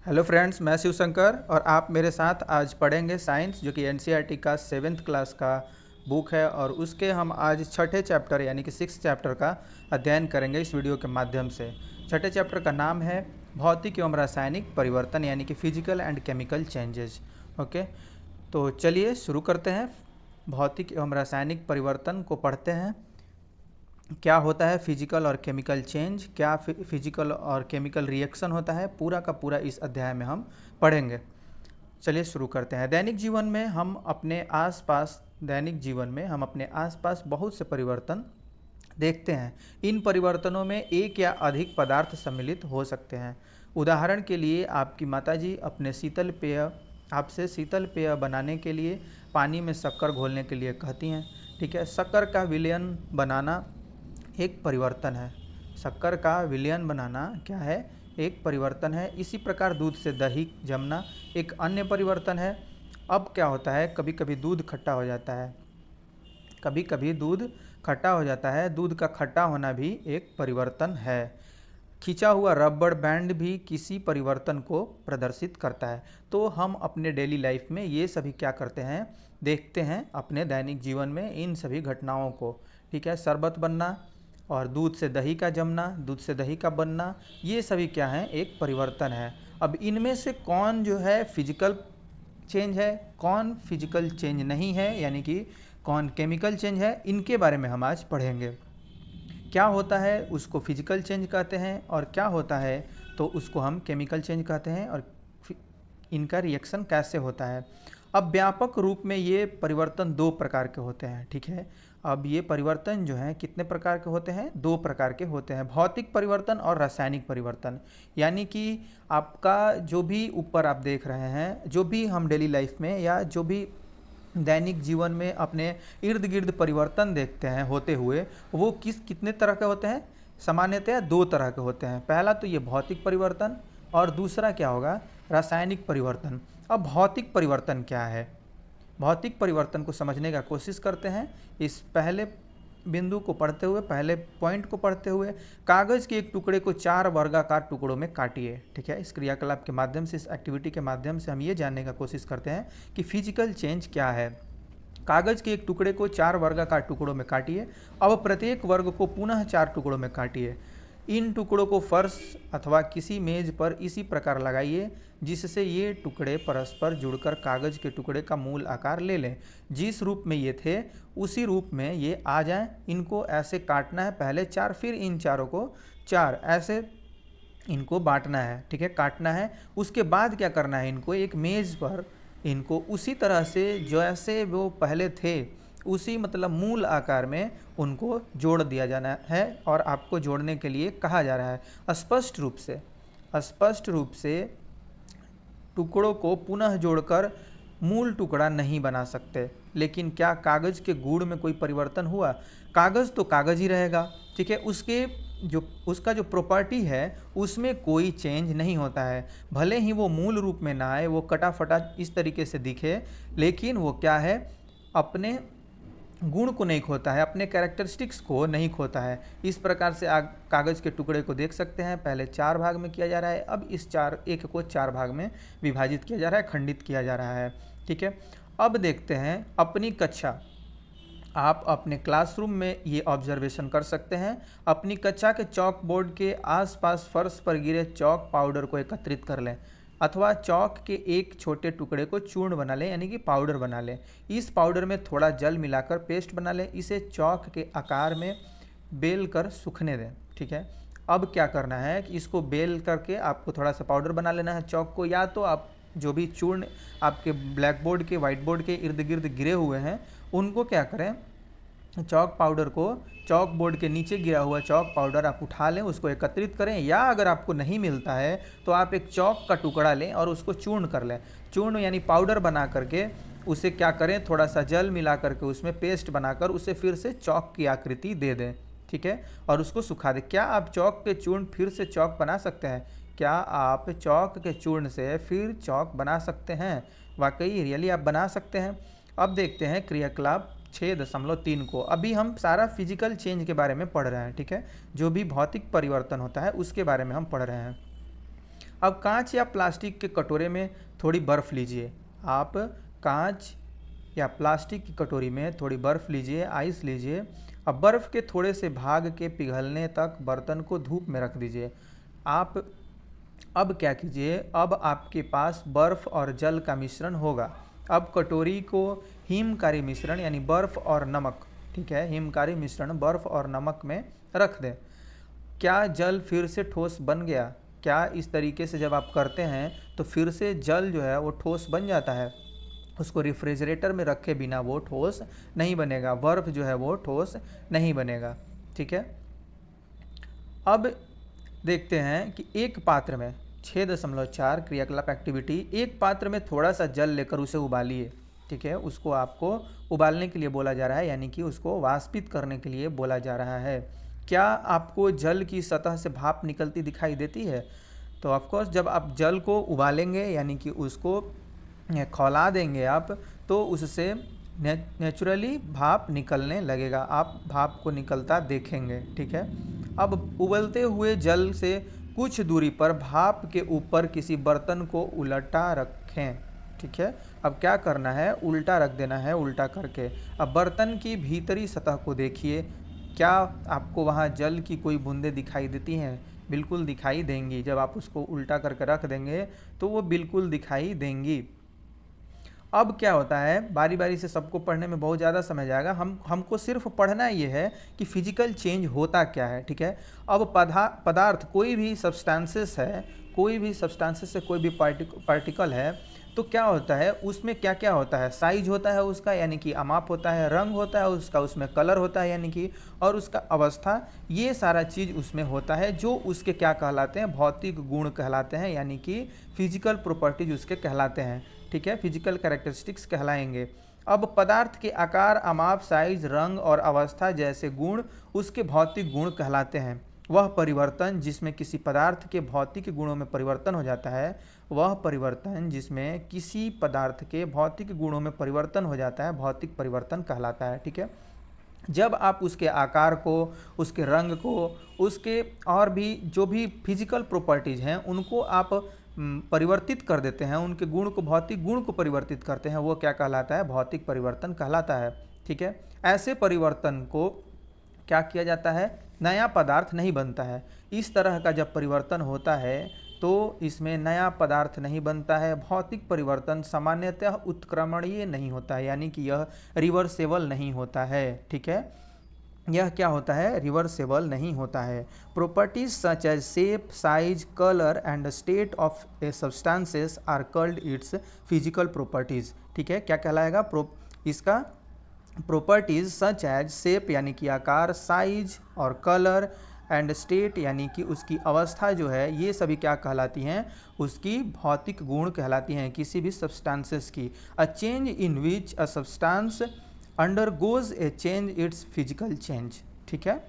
Hello friends, मैं शिव शंकर और आप मेरे साथ आज पढ़ेंगे साइंस, जो कि एनसीईआरटी का 7th क्लास का बुक है। और उसके हम आज छठे चैप्टर यानी कि 6th चैप्टर का अध्ययन करेंगे इस वीडियो के माध्यम से। छठे चैप्टर का नाम है भौतिक एवं रासायनिक परिवर्तन यानी कि physical and chemical changes. Okay, तो चलिए शुरू करते हैं। भौतिक एवं रासायनिक परिवर्तन को पढ़ते हैं। क्या होता है फिजिकल और केमिकल चेंज, क्या फिजिकल और केमिकल रिएक्शन होता है, पूरा का पूरा इस अध्याय में हम पढ़ेंगे। चलिए शुरू करते हैं। दैनिक जीवन में हम अपने आसपास बहुत से परिवर्तन देखते हैं। इन परिवर्तनों में एक या अधिक पदार्थ सम्मिलित हो सकते हैं। उदाहरण के लिए आपकी माताजी आपसे शीतल पेय बनाने के लिए पानी में शक्कर घोलने के लिए कहती हैं। ठीक है, शक्कर का विलयन बनाना एक परिवर्तन है। शक्कर का विलयन बनाना क्या है? एक परिवर्तन है। इसी प्रकार दूध से दही जमना एक अन्य परिवर्तन है। अब क्या होता है, कभी कभी दूध खट्टा हो जाता है। दूध का खट्टा होना भी एक परिवर्तन है। खींचा हुआ रबड़ बैंड भी किसी परिवर्तन को प्रदर्शित करता है। तो हम अपने डेली लाइफ में ये सभी क्या करते हैं, देखते हैं अपने दैनिक जीवन में इन सभी घटनाओं को। ठीक है, शरबत बनना और दूध से दही का जमना, दूध से दही का बनना, ये सभी क्या हैं, एक परिवर्तन है। अब इनमें से कौन जो है फिजिकल चेंज है, कौन फिजिकल चेंज नहीं है, यानी कि कौन केमिकल चेंज है, इनके बारे में हम आज पढ़ेंगे। क्या होता है उसको फिजिकल चेंज कहते हैं और क्या होता है तो उसको हम केमिकल चेंज कहते हैं, और इनका रिएक्शन कैसे होता है। अब व्यापक रूप में ये परिवर्तन दो प्रकार के होते हैं। ठीक है, अब ये परिवर्तन जो है कितने प्रकार के होते हैं? दो प्रकार के होते हैं, भौतिक परिवर्तन और रासायनिक परिवर्तन। यानी कि आपका जो भी ऊपर आप देख रहे हैं, जो भी हम डेली लाइफ में या जो भी दैनिक जीवन में अपने इर्द गिर्द परिवर्तन देखते हैं होते हुए, वो कितने तरह के होते हैं? सामान्यतया दो तरह के होते हैं। पहला तो ये भौतिक परिवर्तन और दूसरा क्या होगा? रासायनिक परिवर्तन। अब भौतिक परिवर्तन क्या है? भौतिक परिवर्तन को समझने का कोशिश करते हैं। इस पहले बिंदु को पढ़ते हुए, पहले पॉइंट को पढ़ते हुए, कागज के एक टुकड़े को 4 वर्गाकार टुकड़ों में काटिए। ठीक है, इस क्रियाकलाप के माध्यम से, इस एक्टिविटी के माध्यम से हम ये जानने का कोशिश करते हैं कि फिजिकल चेंज क्या है। कागज के एक टुकड़े को 4 वर्गाकार टुकड़ों में काटिए। अब प्रत्येक वर्ग को पुनः 4 टुकड़ों में काटिए। इन टुकड़ों को फर्श अथवा किसी मेज पर इसी प्रकार लगाइए जिससे ये टुकड़े परस्पर जुड़कर कागज के टुकड़े का मूल आकार ले लें। जिस रूप में ये थे उसी रूप में ये आ जाएं। इनको ऐसे काटना है, पहले 4, फिर इन चारों को 4, ऐसे इनको बांटना है। ठीक है, काटना है। उसके बाद क्या करना है, इनको एक मेज पर इनको उसी तरह से जैसे वो पहले थे, उसी मतलब मूल आकार में उनको जोड़ दिया जाना है। और आपको जोड़ने के लिए कहा जा रहा है स्पष्ट रूप से टुकड़ों को पुनः जोड़कर मूल टुकड़ा नहीं बना सकते। लेकिन क्या कागज के गुण में कोई परिवर्तन हुआ? कागज तो कागज ही रहेगा। ठीक है, उसका जो प्रॉपर्टी है उसमें कोई चेंज नहीं होता है। भले ही वो मूल रूप में ना आए, वो कटा फटा इस तरीके से दिखे, लेकिन वो क्या है, अपने गुण को नहीं खोता है, अपने कैरेक्टरिस्टिक्स को नहीं खोता है। इस प्रकार से कागज के टुकड़े को देख सकते हैं। पहले 4 भाग में किया जा रहा है, अब इस एक को 4 भाग में विभाजित किया जा रहा है, खंडित किया जा रहा है। ठीक है, अब देखते हैं अपनी कक्षा। आप अपने क्लासरूम में ये ऑब्जर्वेशन कर सकते हैं। अपनी कक्षा के चॉक बोर्ड के आसपास फर्श पर गिरे चॉक पाउडर को एकत्रित कर लें, अथवा चॉक के एक छोटे टुकड़े को चूर्ण बना लें, यानी कि पाउडर बना लें। इस पाउडर में थोड़ा जल मिलाकर पेस्ट बना लें। इसे चॉक के आकार में बेल कर सूखने दें। ठीक है, अब क्या करना है कि इसको बेल करके आपको थोड़ा सा पाउडर बना लेना है चॉक को, या तो आप जो भी चूर्ण आपके ब्लैक बोर्ड के, वाइट बोर्ड के इर्द गिर्द गिरे हुए हैं, उनको क्या करें, चॉक पाउडर को, चॉक बोर्ड के नीचे गिरा हुआ चॉक पाउडर आप उठा लें, उसको एकत्रित करें। या अगर आपको नहीं मिलता है तो आप एक चॉक का टुकड़ा लें और उसको चूर्ण कर लें। चूर्ण यानी पाउडर बना करके उसे क्या करें, थोड़ा सा जल मिला करके उसमें पेस्ट बनाकर उसे फिर से चॉक की आकृति दे दें। ठीक है, और उसको सुखा दें। क्या आप चॉक के चूर्ण फिर से चॉक बना सकते हैं? क्या आप चॉक के चूर्ण से फिर चॉक बना सकते हैं? वाकई रियली आप बना सकते हैं। अब देखते हैं क्रियाकलाप 6.3 को। अभी हम सारा फिजिकल चेंज के बारे में पढ़ रहे हैं। ठीक है, जो भी भौतिक परिवर्तन होता है उसके बारे में हम पढ़ रहे हैं। अब कांच या प्लास्टिक के कटोरे में थोड़ी बर्फ़ लीजिए। आप कांच या प्लास्टिक की कटोरी में थोड़ी बर्फ़ लीजिए, आइस लीजिए। अब बर्फ़ के थोड़े से भाग के पिघलने तक बर्तन को धूप में रख दीजिए। आप अब क्या कीजिए, अब आपके पास बर्फ़ और जल का मिश्रण होगा। अब कटोरी को हिमकारी मिश्रण यानी बर्फ़ और नमक, ठीक है, हिमकारी मिश्रण बर्फ़ और नमक में रख दें। क्या जल फिर से ठोस बन गया? क्या इस तरीके से जब आप करते हैं तो फिर से जल जो है वो ठोस बन जाता है? उसको रेफ्रिजरेटर में रखे बिना वो ठोस नहीं बनेगा, बर्फ़ जो है वो ठोस नहीं बनेगा, ठीक है। अब देखते हैं कि एक पात्र में 6.4 क्रियाकलाप एक्टिविटी, एक पात्र में थोड़ा सा जल लेकर उसे उबालिए, ठीक है। उसको आपको उबालने के लिए बोला जा रहा है, यानी कि उसको वाष्पित करने के लिए बोला जा रहा है। क्या आपको जल की सतह से भाप निकलती दिखाई देती है? तो ऑफकोर्स जब आप जल को उबालेंगे यानी कि उसको खौला देंगे आप, तो उससे नेचुरली भाप निकलने लगेगा, आप भाप को निकलता देखेंगे, ठीक है। अब उबलते हुए जल से कुछ दूरी पर भाप के ऊपर किसी बर्तन को उल्टा रखें, ठीक है। अब क्या करना है, उल्टा रख देना है, उल्टा करके। अब बर्तन की भीतरी सतह को देखिए, क्या आपको वहाँ जल की कोई बूंदें दिखाई देती हैं? बिल्कुल दिखाई देंगी। जब आप उसको उल्टा करके रख देंगे तो वो बिल्कुल दिखाई देंगी। अब क्या होता है, बारी बारी से सबको पढ़ने में बहुत ज़्यादा समय जाएगा, हमको सिर्फ पढ़ना ये है कि फिजिकल चेंज होता क्या है, ठीक है। अब पदार्थ कोई भी सब्सटेंसेस है, कोई भी सब्सटेंसेस से कोई भी पार्टिकल है, तो क्या होता है उसमें, क्या क्या होता है, साइज होता है उसका यानी कि अमाप होता है, रंग होता है उसका, उसमें कलर होता है यानी कि, और उसका अवस्था, ये सारा चीज़ उसमें होता है जो उसके क्या कहलाते हैं, भौतिक गुण कहलाते हैं, यानी कि फिजिकल प्रॉपर्टीज उसके कहलाते हैं, ठीक है, फिजिकल कैरेक्टरिस्टिक्स कहलाएंगे। अब पदार्थ के आकार, अमाप, साइज, रंग और अवस्था जैसे गुण उसके भौतिक गुण कहलाते हैं। वह परिवर्तन जिसमें किसी पदार्थ के भौतिक गुणों में परिवर्तन हो जाता है, वह परिवर्तन जिसमें किसी पदार्थ के भौतिक गुणों में परिवर्तन हो जाता है, भौतिक परिवर्तन कहलाता है, ठीक है। जब आप उसके आकार को, उसके रंग को, उसके और भी जो भी फिजिकल प्रॉपर्टीज हैं उनको आप परिवर्तित कर देते हैं, उनके गुण को, भौतिक गुण को परिवर्तित करते हैं, वो क्या कहलाता है, भौतिक परिवर्तन कहलाता है, ठीक है। ऐसे परिवर्तन को क्या किया जाता है, नया पदार्थ नहीं बनता है। इस तरह का जब परिवर्तन होता है तो इसमें नया पदार्थ नहीं बनता है। भौतिक परिवर्तन सामान्यतः उत्क्रमणीय नहीं होता है, यानी कि यह रिवर्सेबल नहीं होता है, ठीक है। यह क्या होता है, रिवर्सेबल नहीं होता है। Properties such as shape, size, colour and state of a substances are called its physical properties, ठीक है। क्या कहलाएगा इसका, प्रॉपर्टीज सच एज शेप यानी कि आकार, साइज और कलर एंड स्टेट यानी कि उसकी अवस्था जो है, ये सभी क्या कहलाती हैं, उसकी भौतिक गुण कहलाती हैं किसी भी सब्सटेंसेस की। A change in which a substance undergoes A change it's physical change, ठीक है।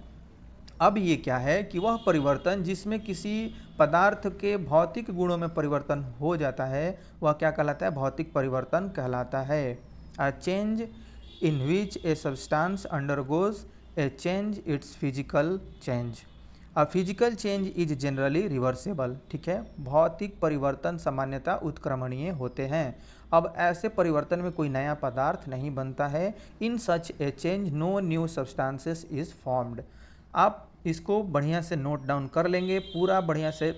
अब ये क्या है कि वह परिवर्तन जिसमें किसी पदार्थ के भौतिक गुणों में परिवर्तन हो जाता है, वह क्या कहलाता है, भौतिक परिवर्तन कहलाता है। A change in which a substance undergoes a change its physical change. A physical change is generally reversible, ठीक है। भौतिक परिवर्तन सामान्यतः उत्क्रमणीय होते हैं। अब ऐसे परिवर्तन में कोई नया पदार्थ नहीं बनता है। In such a change no new substances is formed. आप इसको बढ़िया से नोट डाउन कर लेंगे, पूरा बढ़िया से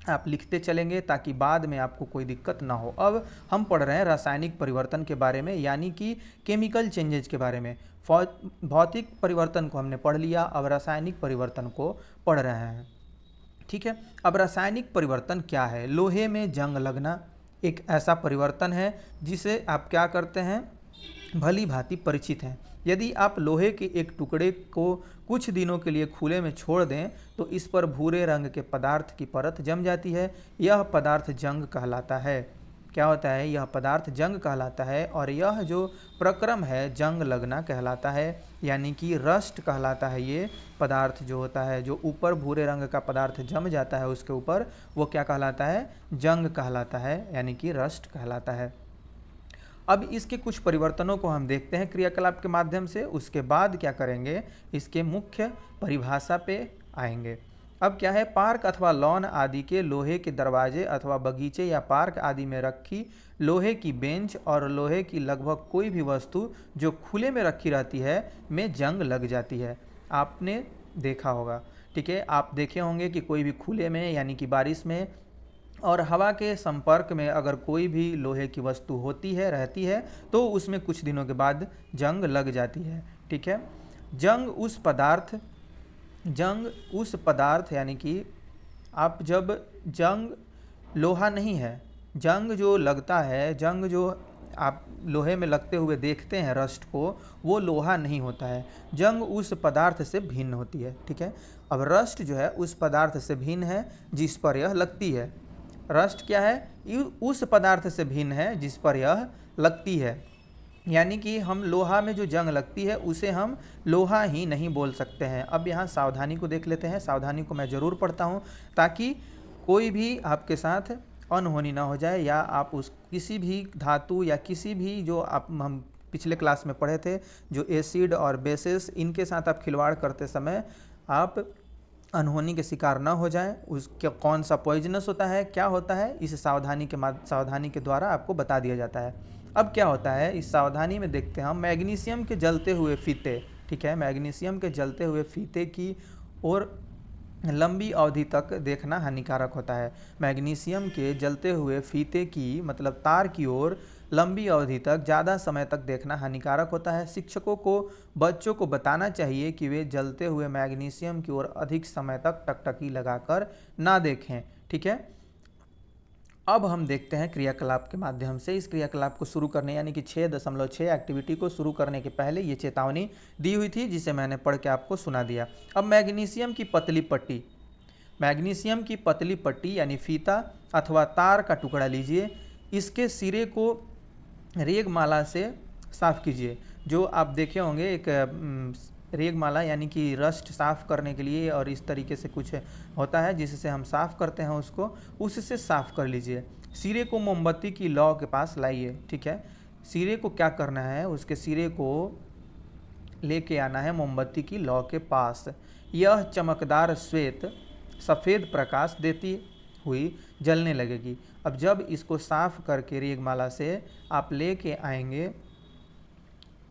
आप लिखते चलेंगे ताकि बाद में आपको कोई दिक्कत ना हो। अब हम पढ़ रहे हैं रासायनिक परिवर्तन के बारे में, यानी कि केमिकल चेंजेज के बारे में। भौतिक परिवर्तन को हमने पढ़ लिया, अब रासायनिक परिवर्तन को पढ़ रहे हैं, ठीक है। अब रासायनिक परिवर्तन क्या है, लोहे में जंग लगना एक ऐसा परिवर्तन है जिसे आप क्या करते हैं, भली भांति परिचित हैं। यदि आप लोहे के एक टुकड़े को कुछ दिनों के लिए खुले में छोड़ दें तो इस पर भूरे रंग के पदार्थ की परत जम जाती है, यह पदार्थ जंग कहलाता है। क्या होता है, यह पदार्थ जंग कहलाता है, और यह जो प्रक्रम है जंग लगना कहलाता है, यानी कि रस्ट कहलाता है। ये पदार्थ जो होता है, जो ऊपर भूरे रंग का पदार्थ जम जाता है उसके ऊपर, वो क्या कहलाता है, जंग कहलाता है, यानी कि रस्ट कहलाता है। अब इसके कुछ परिवर्तनों को हम देखते हैं क्रियाकलाप के माध्यम से, उसके बाद क्या करेंगे, इसके मुख्य परिभाषा पे आएंगे। अब क्या है, पार्क अथवा लॉन आदि के लोहे के दरवाजे अथवा बगीचे या पार्क आदि में रखी लोहे की बेंच और लोहे की लगभग कोई भी वस्तु जो खुले में रखी रहती है में जंग लग जाती है। आपने देखा होगा, ठीक है, आप देखे होंगे कि कोई भी खुले में यानी कि बारिश में और हवा के संपर्क में अगर कोई भी लोहे की वस्तु होती है, रहती है, तो उसमें कुछ दिनों के बाद जंग लग जाती है। ठीक है, जंग उस पदार्थ यानी कि आप जब जंग लोहा नहीं है, जंग जो लगता है, जंग जो आप लोहे में लगते हुए देखते हैं रस्ट को, वो लोहा नहीं होता है। जंग उस पदार्थ से भिन्न होती है। ठीक है, अब रस्ट जो है उस पदार्थ से भिन्न है जिस पर यह लगती है। रस्ट क्या है, उस पदार्थ से भिन्न है जिस पर यह लगती है। यानी कि हम लोहा में जो जंग लगती है उसे हम लोहा ही नहीं बोल सकते हैं। अब यहाँ सावधानी को देख लेते हैं। सावधानी को मैं ज़रूर पढ़ता हूँ ताकि कोई भी आपके साथ अनहोनी ना हो जाए, या आप उस किसी भी धातु या किसी भी जो हम पिछले क्लास में पढ़े थे, जो एसिड और बेसिस, इनके साथ आप खिलवाड़ करते समय आप अनहोनी के शिकार ना हो जाएं। उसके कौन सा पॉइजनस होता है, क्या होता है, इस सावधानी के द्वारा आपको बता दिया जाता है। अब क्या होता है, इस सावधानी में देखते हैं हम मैग्नीशियम के जलते हुए फीते। ठीक है, मैग्नीशियम के जलते हुए फीते की और लंबी अवधि तक देखना हानिकारक होता है। मैग्नीशियम के जलते हुए फीते की मतलब तार की ओर लंबी अवधि तक, ज़्यादा समय तक देखना हानिकारक होता है। शिक्षकों को बच्चों को बताना चाहिए कि वे जलते हुए मैग्नीशियम की ओर अधिक समय तक टकटकी लगाकर ना देखें। ठीक है, अब हम देखते हैं क्रियाकलाप के माध्यम से। इस क्रियाकलाप को शुरू करने यानी कि 6.6 एक्टिविटी को शुरू करने के पहले ये चेतावनी दी हुई थी, जिसे मैंने पढ़ के आपको सुना दिया। अब मैग्नीशियम की पतली पट्टी, मैग्नीशियम की पतली पट्टी यानी फीता अथवा तार का टुकड़ा लीजिए, इसके सिरे को रेगमाला से साफ कीजिए। जो आप देखे होंगे एक रेगमाला यानी कि रस्ट साफ करने के लिए, और इस तरीके से कुछ होता है जिससे हम साफ करते हैं उसको, उससे साफ कर लीजिए। सिरे को मोमबत्ती की लौ के पास लाइए। ठीक है, सिरे को क्या करना है, उसके सिरे को लेके आना है मोमबत्ती की लौ के पास। यह चमकदार श्वेत सफ़ेद प्रकाश देती हुई जलने लगेगी। अब जब इसको साफ करके रेगमाला से आप लेके आएंगे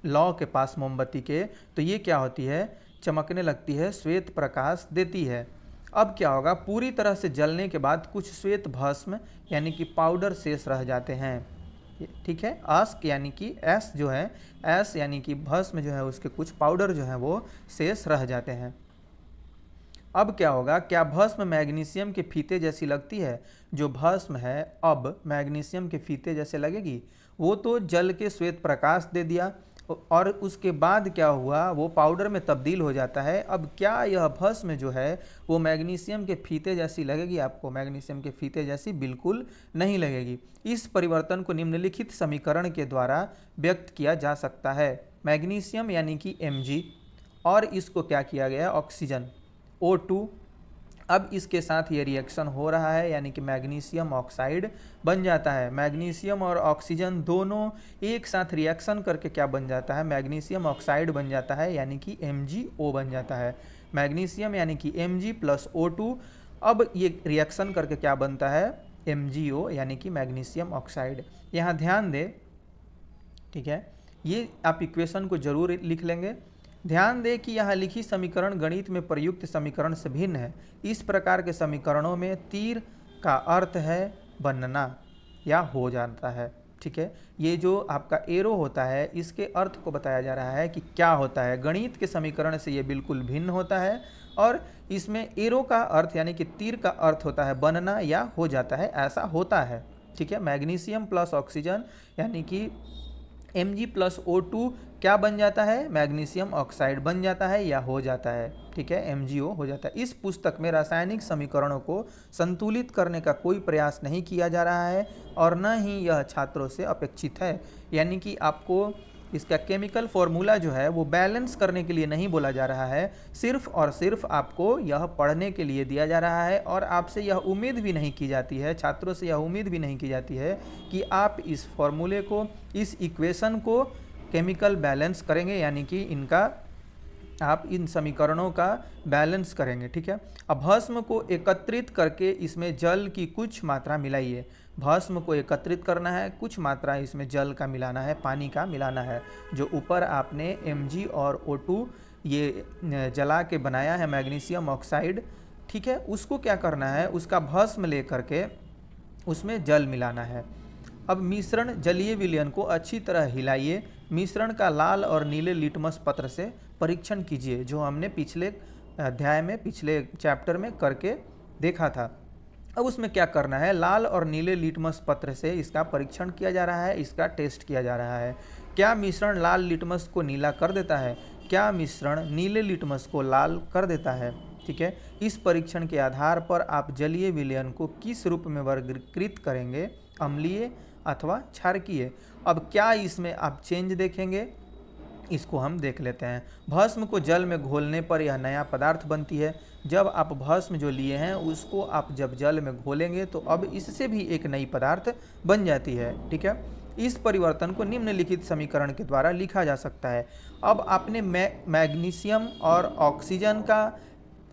लौ के पास मोमबत्ती के, तो ये क्या होती है, चमकने लगती है, श्वेत प्रकाश देती है। अब क्या होगा, पूरी तरह से जलने के बाद कुछ श्वेत भस्म यानी कि पाउडर शेष रह जाते हैं। ठीक है, अश्क यानी कि एस जो है, एस यानी कि भस्म जो है, उसके कुछ पाउडर जो है वो शेष रह जाते हैं। अब क्या होगा, क्या भस्म मैग्नीशियम के फीते जैसी लगती है? जो भस्म है अब मैग्नीशियम के फीते जैसे लगेगी? वो तो जल के श्वेत प्रकाश दे दिया और उसके बाद क्या हुआ, वो पाउडर में तब्दील हो जाता है। अब क्या यह भस्म जो है वो मैग्नीशियम के फीते जैसी लगेगी आपको? मैग्नीशियम के फीते जैसी बिल्कुल नहीं लगेगी। इस परिवर्तन को निम्नलिखित समीकरण के द्वारा व्यक्त किया जा सकता है। मैग्नीशियम यानी कि Mg, और इसको क्या किया गया, ऑक्सीजन O2। अब इसके साथ ये रिएक्शन हो रहा है यानी कि मैग्नीशियम ऑक्साइड बन जाता है। मैग्नीशियम और ऑक्सीजन दोनों एक साथ रिएक्शन करके क्या बन जाता है, मैग्नीशियम ऑक्साइड बन जाता है यानी कि MgO बन जाता है। मैग्नीशियम यानी कि Mg प्लस O2, अब ये रिएक्शन करके क्या बनता है, MgO यानी कि मैग्नीशियम ऑक्साइड। यहाँ ध्यान दें, ठीक है, ये आप इक्वेशन को जरूर लिख लेंगे। ध्यान दें कि यहाँ लिखी समीकरण गणित में प्रयुक्त समीकरण से भिन्न है। इस प्रकार के समीकरणों में तीर का अर्थ है बनना या हो जाता है। ठीक है, ये जो आपका एरो होता है इसके अर्थ को बताया जा रहा है कि क्या होता है। गणित के समीकरण से ये बिल्कुल भिन्न होता है, और इसमें एरो का अर्थ यानी कि तीर का अर्थ होता है बनना या हो जाता है, ऐसा होता है। ठीक है, मैग्नीशियम प्लस ऑक्सीजन यानी कि Mg प्लस O2 क्या बन जाता है, मैग्नीशियम ऑक्साइड बन जाता है या हो जाता है। ठीक है, MgO हो जाता है। इस पुस्तक में रासायनिक समीकरणों को संतुलित करने का कोई प्रयास नहीं किया जा रहा है और न ही यह छात्रों से अपेक्षित है। यानी कि आपको इसका केमिकल फॉर्मूला जो है वो बैलेंस करने के लिए नहीं बोला जा रहा है, सिर्फ और सिर्फ आपको यह पढ़ने के लिए दिया जा रहा है। और आपसे यह उम्मीद भी नहीं की जाती है, छात्रों से यह उम्मीद भी नहीं की जाती है कि आप इस फॉर्मूले को, इस इक्वेशन को केमिकल बैलेंस करेंगे, यानी कि इनका आप इन समीकरणों का बैलेंस करेंगे। ठीक है, अब भस्म को एकत्रित करके इसमें जल की कुछ मात्रा मिलाइए। भस्म को एकत्रित करना है, कुछ मात्रा इसमें जल का मिलाना है, पानी का मिलाना है। जो ऊपर आपने Mg और O2 ये जला के बनाया है मैग्नीशियम ऑक्साइड, ठीक है, उसको क्या करना है, उसका भस्म लेकर के उसमें जल मिलाना है। अब मिश्रण जलीय विलयन को अच्छी तरह हिलाइए। मिश्रण का लाल और नीले लिटमस पत्र से परीक्षण कीजिए, जो हमने पिछले अध्याय में, पिछले चैप्टर में करके देखा था। अब उसमें क्या करना है, लाल और नीले लिटमस पत्र से इसका परीक्षण किया जा रहा है, इसका टेस्ट किया जा रहा है। क्या मिश्रण लाल लिटमस को नीला कर देता है? क्या मिश्रण नीले लिटमस को लाल कर देता है? ठीक है, इस परीक्षण के आधार पर आप जलीय विलयन को किस रूप में वर्गीकृत करेंगे, अम्लीय अथवा क्षारकीय। अब क्या इसमें आप चेंज देखेंगे, इसको हम देख लेते हैं। भस्म को जल में घोलने पर यह नया पदार्थ बनती है। जब आप भस्म जो लिए हैं उसको आप जब जल में घोलेंगे तो अब इससे भी एक नई पदार्थ बन जाती है। ठीक है, इस परिवर्तन को निम्नलिखित समीकरण के द्वारा लिखा जा सकता है। अब आपने मैग्नीशियम और ऑक्सीजन का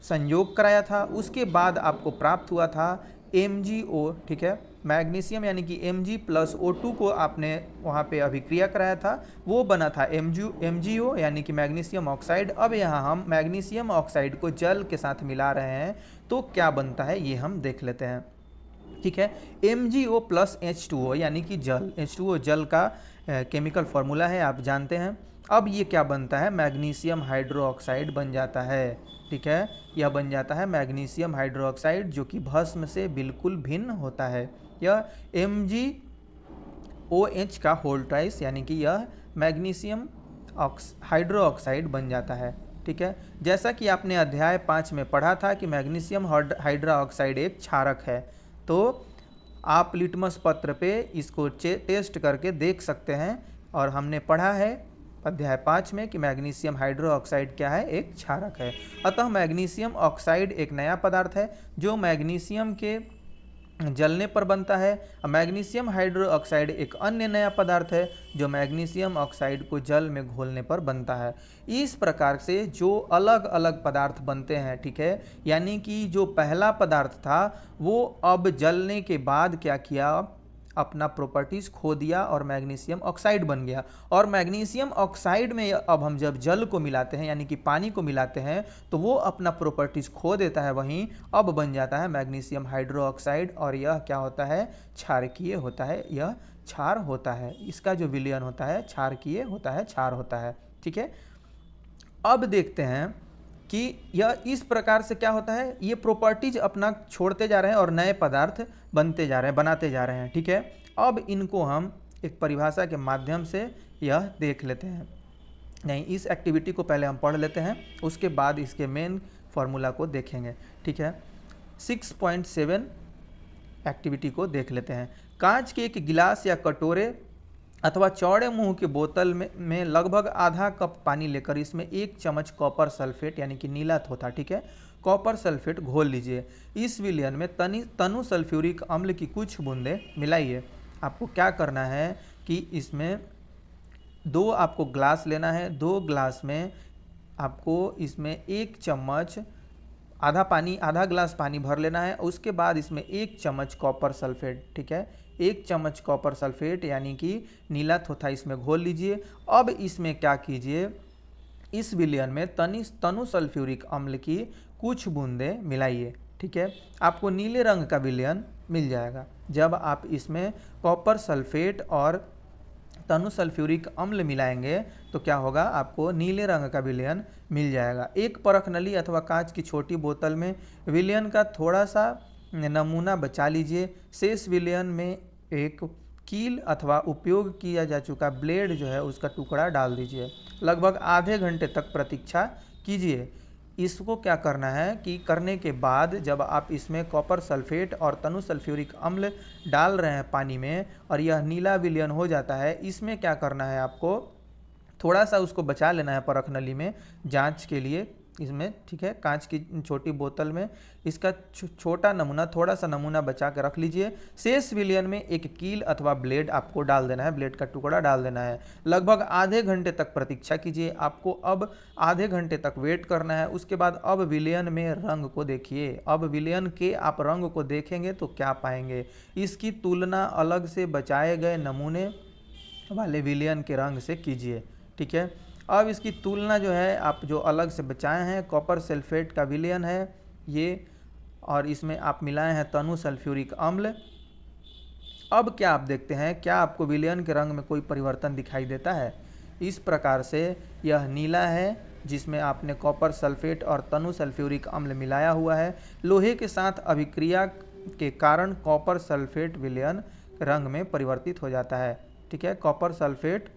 संयोग कराया था, उसके बाद आपको प्राप्त हुआ था MgO। ठीक है, मैग्नीशियम यानी कि Mg प्लस O2 को आपने वहाँ पे अभिक्रिया कराया था, वो बना था MgO यानी कि मैग्नीशियम ऑक्साइड। अब यहाँ हम मैग्नीशियम ऑक्साइड को जल के साथ मिला रहे हैं, तो क्या बनता है ये हम देख लेते हैं। ठीक है, MgO प्लस H2O यानी कि जल, H2O जल का केमिकल फॉर्मूला है, आप जानते हैं। अब ये क्या बनता है, मैग्नीशियम हाइड्रोक्साइड बन जाता है। ठीक है, यह बन जाता है मैग्नीशियम हाइड्रोक्साइड, जो कि भस्म से बिल्कुल भिन्न होता है। यह MgOH का होल ट्वाइस यानी कि यह मैग्नीशियम हाइड्रोक्साइड बन जाता है। ठीक है, जैसा कि आपने अध्याय 5 में पढ़ा था कि मैग्नीशियम हाइड्रोक्साइड एक क्षारक है, तो आप लिटमस पत्र पे इसको टेस्ट करके देख सकते हैं। और हमने पढ़ा है अध्याय 5 में कि मैग्नीशियम हाइड्रोक्साइड क्या है, एक क्षारक है। अतः मैग्नीशियम ऑक्साइड एक नया पदार्थ है जो मैग्नीशियम के जलने पर बनता है। मैग्नीशियम हाइड्रोक्साइड एक अन्य नया पदार्थ है जो मैग्नीशियम ऑक्साइड को जल में घोलने पर बनता है। इस प्रकार से जो अलग अलग पदार्थ बनते हैं, ठीक है, यानी कि जो पहला पदार्थ था वो अब जलने के बाद क्या किया, अपना प्रॉपर्टीज खो दिया और मैग्नीशियम ऑक्साइड बन गया। और मैग्नीशियम ऑक्साइड में अब हम जब जल को मिलाते हैं यानी कि पानी को मिलाते हैं तो वो अपना प्रॉपर्टीज खो देता है, वहीं अब बन जाता है मैग्नीशियम हाइड्रोक्साइड। और यह क्या होता है, क्षारकीय होता है, यह क्षार होता है। इसका जो विलयन होता है क्षारकीय होता है, क्षार होता है। ठीक है, अब देखते हैं कि यह इस प्रकार से क्या होता है, ये प्रॉपर्टीज अपना छोड़ते जा रहे हैं और नए पदार्थ बनते जा रहे हैं, बनाते जा रहे हैं। ठीक है, अब इनको हम एक परिभाषा के माध्यम से यह देख लेते हैं। नहीं, इस एक्टिविटी को पहले हम पढ़ लेते हैं, उसके बाद इसके मेन फॉर्मूला को देखेंगे। ठीक है, 6.7 एक्टिविटी को देख लेते हैं। कांच के एक गिलास या कटोरे अथवा चौड़े मुंह के बोतल में लगभग आधा कप पानी लेकर इसमें 1 चम्मच कॉपर सल्फेट यानी कि नीला थोथा, ठीक है, कॉपर सल्फेट घोल लीजिए। इस विलयन में तनु सल्फ्यूरिक अम्ल की कुछ बूंदें मिलाइए। आपको क्या करना है कि इसमें 2 आपको ग्लास लेना है, 2 ग्लास में आपको इसमें 1 चम्मच आधा ग्लास पानी भर लेना है। उसके बाद इसमें 1 चम्मच कॉपर सल्फेट, ठीक है, 1 चम्मच कॉपर सल्फेट यानी कि नीला थोथा इसमें घोल लीजिए। अब इसमें क्या कीजिए, इस विलयन में तनु सल्फ्यूरिक अम्ल की कुछ बूंदें मिलाइए। ठीक है, आपको नीले रंग का विलयन मिल जाएगा। जब आप इसमें कॉपर सल्फेट और तनु सल्फ्यूरिक अम्ल मिलाएंगे तो क्या होगा, आपको नीले रंग का विलयन मिल जाएगा। एक परख नली अथवा कांच की छोटी बोतल में विलयन का थोड़ा सा नमूना बचा लीजिए। शेष विलयन में एक कील अथवा उपयोग किया जा चुका ब्लेड जो है उसका टुकड़ा डाल दीजिए। लगभग आधे घंटे तक प्रतीक्षा कीजिए। इसको क्या करना है कि करने के बाद जब आप इसमें कॉपर सल्फेट और तनु सल्फ्यूरिक अम्ल डाल रहे हैं पानी में और यह नीला विलयन हो जाता है, इसमें क्या करना है, आपको थोड़ा सा उसको बचा लेना है परख नली में जांच के लिए इसमें, ठीक है, कांच की छोटी बोतल में इसका छोटा नमूना, थोड़ा सा नमूना बचा के रख लीजिए। शेष विलयन में एक कील अथवा ब्लेड आपको डाल देना है, ब्लेड का टुकड़ा डाल देना है। लगभग आधे घंटे तक प्रतीक्षा कीजिए। आपको अब आधे घंटे तक वेट करना है। उसके बाद अब विलयन में रंग को देखिए। अब विलयन के आप रंग को देखेंगे तो क्या पाएंगे, इसकी तुलना अलग से बचाए गए नमूने वाले विलयन के रंग से कीजिए। ठीक है, अब इसकी तुलना जो है आप जो अलग से बचाए हैं, कॉपर सल्फेट का विलयन है ये, और इसमें आप मिलाए हैं तनु सल्फ्यूरिक अम्ल। अब क्या आप देखते हैं, क्या आपको विलयन के रंग में कोई परिवर्तन दिखाई देता है? इस प्रकार से यह नीला है जिसमें आपने कॉपर सल्फेट और तनु सल्फ्यूरिक अम्ल मिलाया हुआ है। लोहे के साथ अभिक्रिया के कारण कॉपर सल्फेट विलयन रंग में परिवर्तित हो जाता है। ठीक है, कॉपर सल्फेट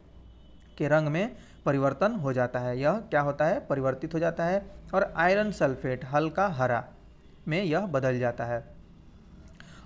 के रंग में परिवर्तन हो जाता है, यह क्या होता है, परिवर्तित हो जाता है। और आयरन सल्फेट हल्का हरा में यह बदल जाता है।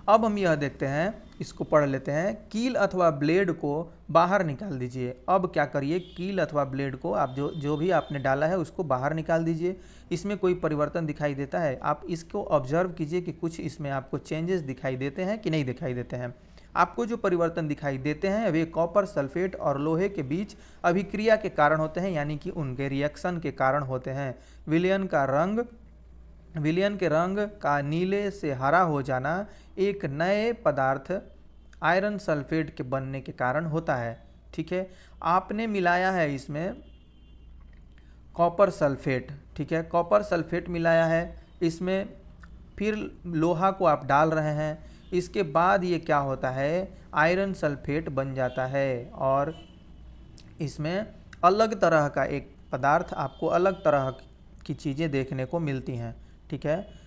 अब हम यह देखते हैं, इसको पढ़ लेते हैं। कील अथवा ब्लेड को बाहर निकाल दीजिए। अब क्या करिए, कील अथवा ब्लेड को आप जो भी आपने डाला है उसको बाहर निकाल दीजिए। इसमें कोई परिवर्तन दिखाई देता है? आप इसको ऑब्जर्व कीजिए कि कुछ इसमें आपको चेंजेस दिखाई देते हैं कि नहीं दिखाई देते हैं। आपको जो परिवर्तन दिखाई देते हैं वे कॉपर सल्फेट और लोहे के बीच अभिक्रिया के कारण होते हैं, यानी कि उनके रिएक्शन के कारण होते हैं। विलयन के रंग का नीले से हरा हो जाना एक नए पदार्थ आयरन सल्फेट के बनने के कारण होता है। ठीक है, आपने मिलाया है इसमें कॉपर सल्फेट। ठीक है, कॉपर सल्फेट मिलाया है इसमें, फिर लोहा को आप डाल रहे हैं। इसके बाद ये क्या होता है, आयरन सल्फेट बन जाता है और इसमें अलग तरह का एक पदार्थ, आपको अलग तरह की चीज़ें देखने को मिलती हैं। ठीक है,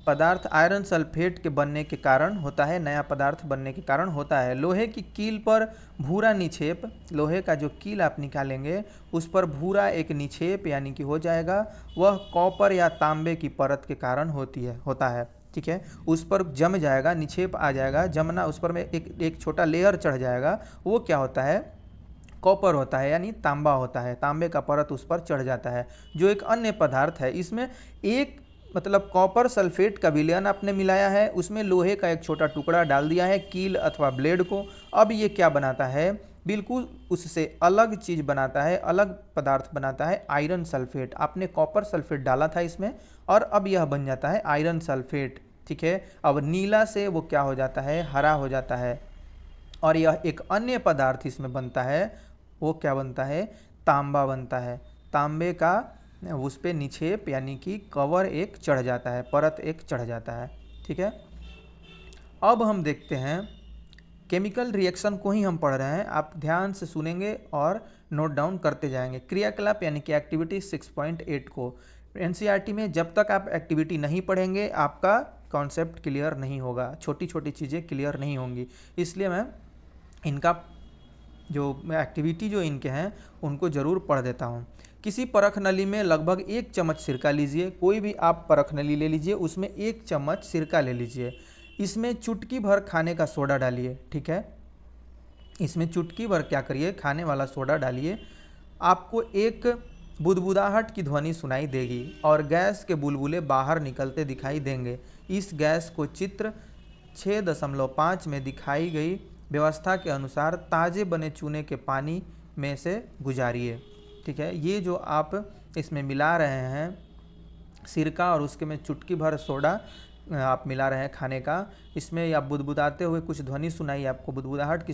पदार्थ आयरन सल्फेट के बनने के कारण होता है, नया पदार्थ बनने के कारण होता है। लोहे की कील पर भूरा निक्षेप, लोहे का जो कील आप निकालेंगे उस पर भूरा एक निक्षेप यानी कि हो जाएगा, वह कॉपर या तांबे की परत के कारण होता है। ठीक है, उस पर जम जाएगा, निक्षेप आ जाएगा, जमना, उस पर में एक छोटा लेयर चढ़ जाएगा, वो क्या होता है, कॉपर होता है, यानी तांबा होता है, तांबे का परत उस पर चढ़ जाता है, जो एक अन्य पदार्थ है। इसमें एक मतलब कॉपर सल्फेट का विलयन आपने मिलाया है, उसमें लोहे का एक छोटा टुकड़ा डाल दिया है, कील अथवा ब्लेड को। अब ये क्या बनाता है, बिल्कुल उससे अलग चीज़ बनाता है, अलग पदार्थ बनाता है, आयरन सल्फेट। आपने कॉपर सल्फेट डाला था इसमें और अब यह बन जाता है आयरन सल्फेट। ठीक है, अब नीला से वो क्या हो जाता है, हरा हो जाता है, और यह एक अन्य पदार्थ इसमें बनता है, वो क्या बनता है, तांबा बनता है। तांबे का उस पर निक्षेप यानी कि कवर एक चढ़ जाता है, परत एक चढ़ जाता है। ठीक है, अब हम देखते हैं केमिकल रिएक्शन को ही हम पढ़ रहे हैं, आप ध्यान से सुनेंगे और नोट डाउन करते जाएंगे। क्रियाकलाप यानी कि एक्टिविटी 6.8 को एनसीईआरटी में जब तक आप एक्टिविटी नहीं पढ़ेंगे आपका कॉन्सेप्ट क्लियर नहीं होगा, छोटी छोटी चीज़ें क्लियर नहीं होंगी। इसलिए मैं इनका जो एक्टिविटी जो इनके हैं उनको ज़रूर पढ़ देता हूँ। किसी परख नली में लगभग 1 चम्मच सिरका लीजिए। कोई भी आप परख नली ले लीजिए, उसमें 1 चम्मच सिरका ले लीजिए। इसमें चुटकी भर खाने का सोडा डालिए। ठीक है, इसमें चुटकी भर क्या करिए, खाने वाला सोडा डालिए। आपको एक बुदबुदाहट की ध्वनि सुनाई देगी और गैस के बुलबुले बाहर निकलते दिखाई देंगे। इस गैस को चित्र 6.5 में दिखाई गई व्यवस्था के अनुसार ताज़े बने चूने के पानी में से गुजारिए। ठीक है, ये जो आप इसमें मिला रहे हैं सिरका और उसके में चुटकी भर सोडा आप मिला रहे हैं खाने का, इसमें आप बुदबुदाते हुए कुछ ध्वनि सुनाई, आपको बुदबुदाहट की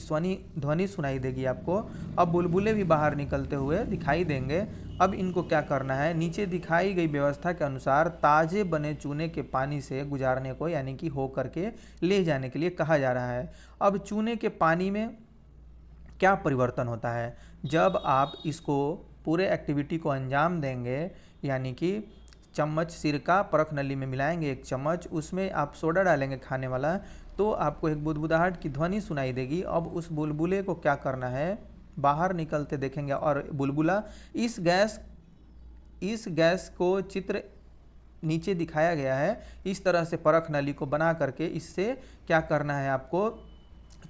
ध्वनि सुनाई देगी आपको। अब बुलबुले भी बाहर निकलते हुए दिखाई देंगे। अब इनको क्या करना है, नीचे दिखाई गई व्यवस्था के अनुसार ताज़े बने चूने के पानी से गुजारने को यानी कि हो करके ले जाने के लिए कहा जा रहा है। अब चूने के पानी में क्या परिवर्तन होता है, जब आप इसको पूरे एक्टिविटी को अंजाम देंगे, यानी कि चम्मच सिरका परख नली में मिलाएंगे 1 चम्मच, उसमें आप सोडा डालेंगे खाने वाला, तो आपको एक बुदबुदाहट की ध्वनि सुनाई देगी। अब उस बुलबुले को क्या करना है, बाहर निकलते देखेंगे और बुलबुला इस गैस को चित्र नीचे दिखाया गया है, इस तरह से परख नली को बना करके इससे क्या करना है, आपको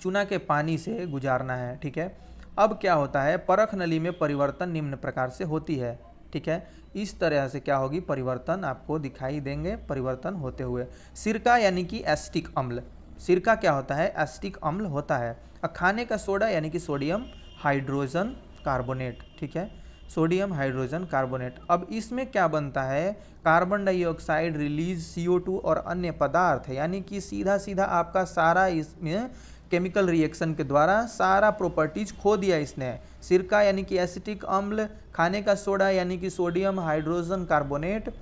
चूना के पानी से गुजारना है। ठीक है, अब क्या होता है, परख नली में परिवर्तन निम्न प्रकार से होती है। ठीक है। इस तरह से क्या होगी, परिवर्तन आपको दिखाई देंगे परिवर्तन होते हुए। सिरका यानी कि एसिटिक अम्ल, सिरका क्या होता है, एसिटिक अम्ल होता है। और खाने का सोडा यानी कि सोडियम हाइड्रोजन कार्बोनेट, ठीक है, सोडियम हाइड्रोजन कार्बोनेट। अब इसमें क्या बनता है, कार्बन डाइऑक्साइड रिलीज CO2 और अन्य पदार्थ, यानी कि सीधा सीधा आपका सारा इसमें केमिकल रिएक्शन के द्वारा सारा प्रॉपर्टीज खो दिया इसने। सिरका यानी कि एसिटिक अम्ल, खाने का सोडा यानी कि सोडियम हाइड्रोजन कार्बोनेट,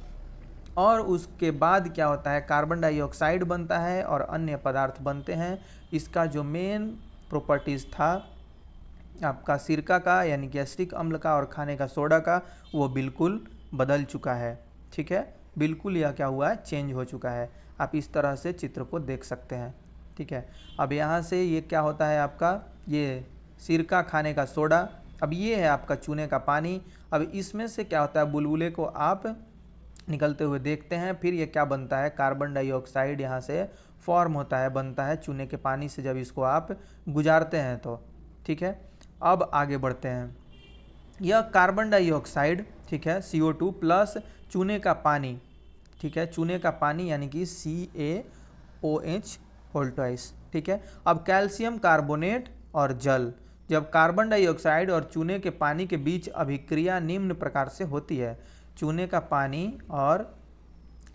और उसके बाद क्या होता है, कार्बन डाइऑक्साइड बनता है और अन्य पदार्थ बनते हैं। इसका जो मेन प्रॉपर्टीज था आपका सिरका का यानी कि एसिटिक अम्ल का और खाने का सोडा का, वो बिल्कुल बदल चुका है, ठीक है, बिल्कुल यह क्या हुआ है, चेंज हो चुका है। आप इस तरह से चित्र को देख सकते हैं, ठीक है। अब यहाँ से ये क्या होता है आपका, ये सिरका खाने का सोडा, अब ये है आपका चूने का पानी। अब इसमें से क्या होता है, बुलबुले को आप निकलते हुए देखते हैं, फिर ये क्या बनता है, कार्बन डाइऑक्साइड यहाँ से फॉर्म होता है, बनता है चूने के पानी से जब इसको आप गुजारते हैं तो, ठीक है। अब आगे बढ़ते हैं, यह कार्बन डाइऑक्साइड, ठीक है, CO2 प्लस चूने का पानी, ठीक है, चूने का पानी यानी कि CaOH होल ट्वाइस, ठीक है। अब कैल्शियम कार्बोनेट और जल, जब कार्बन डाइऑक्साइड और चूने के पानी के बीच अभिक्रिया निम्न प्रकार से होती है, चूने का पानी और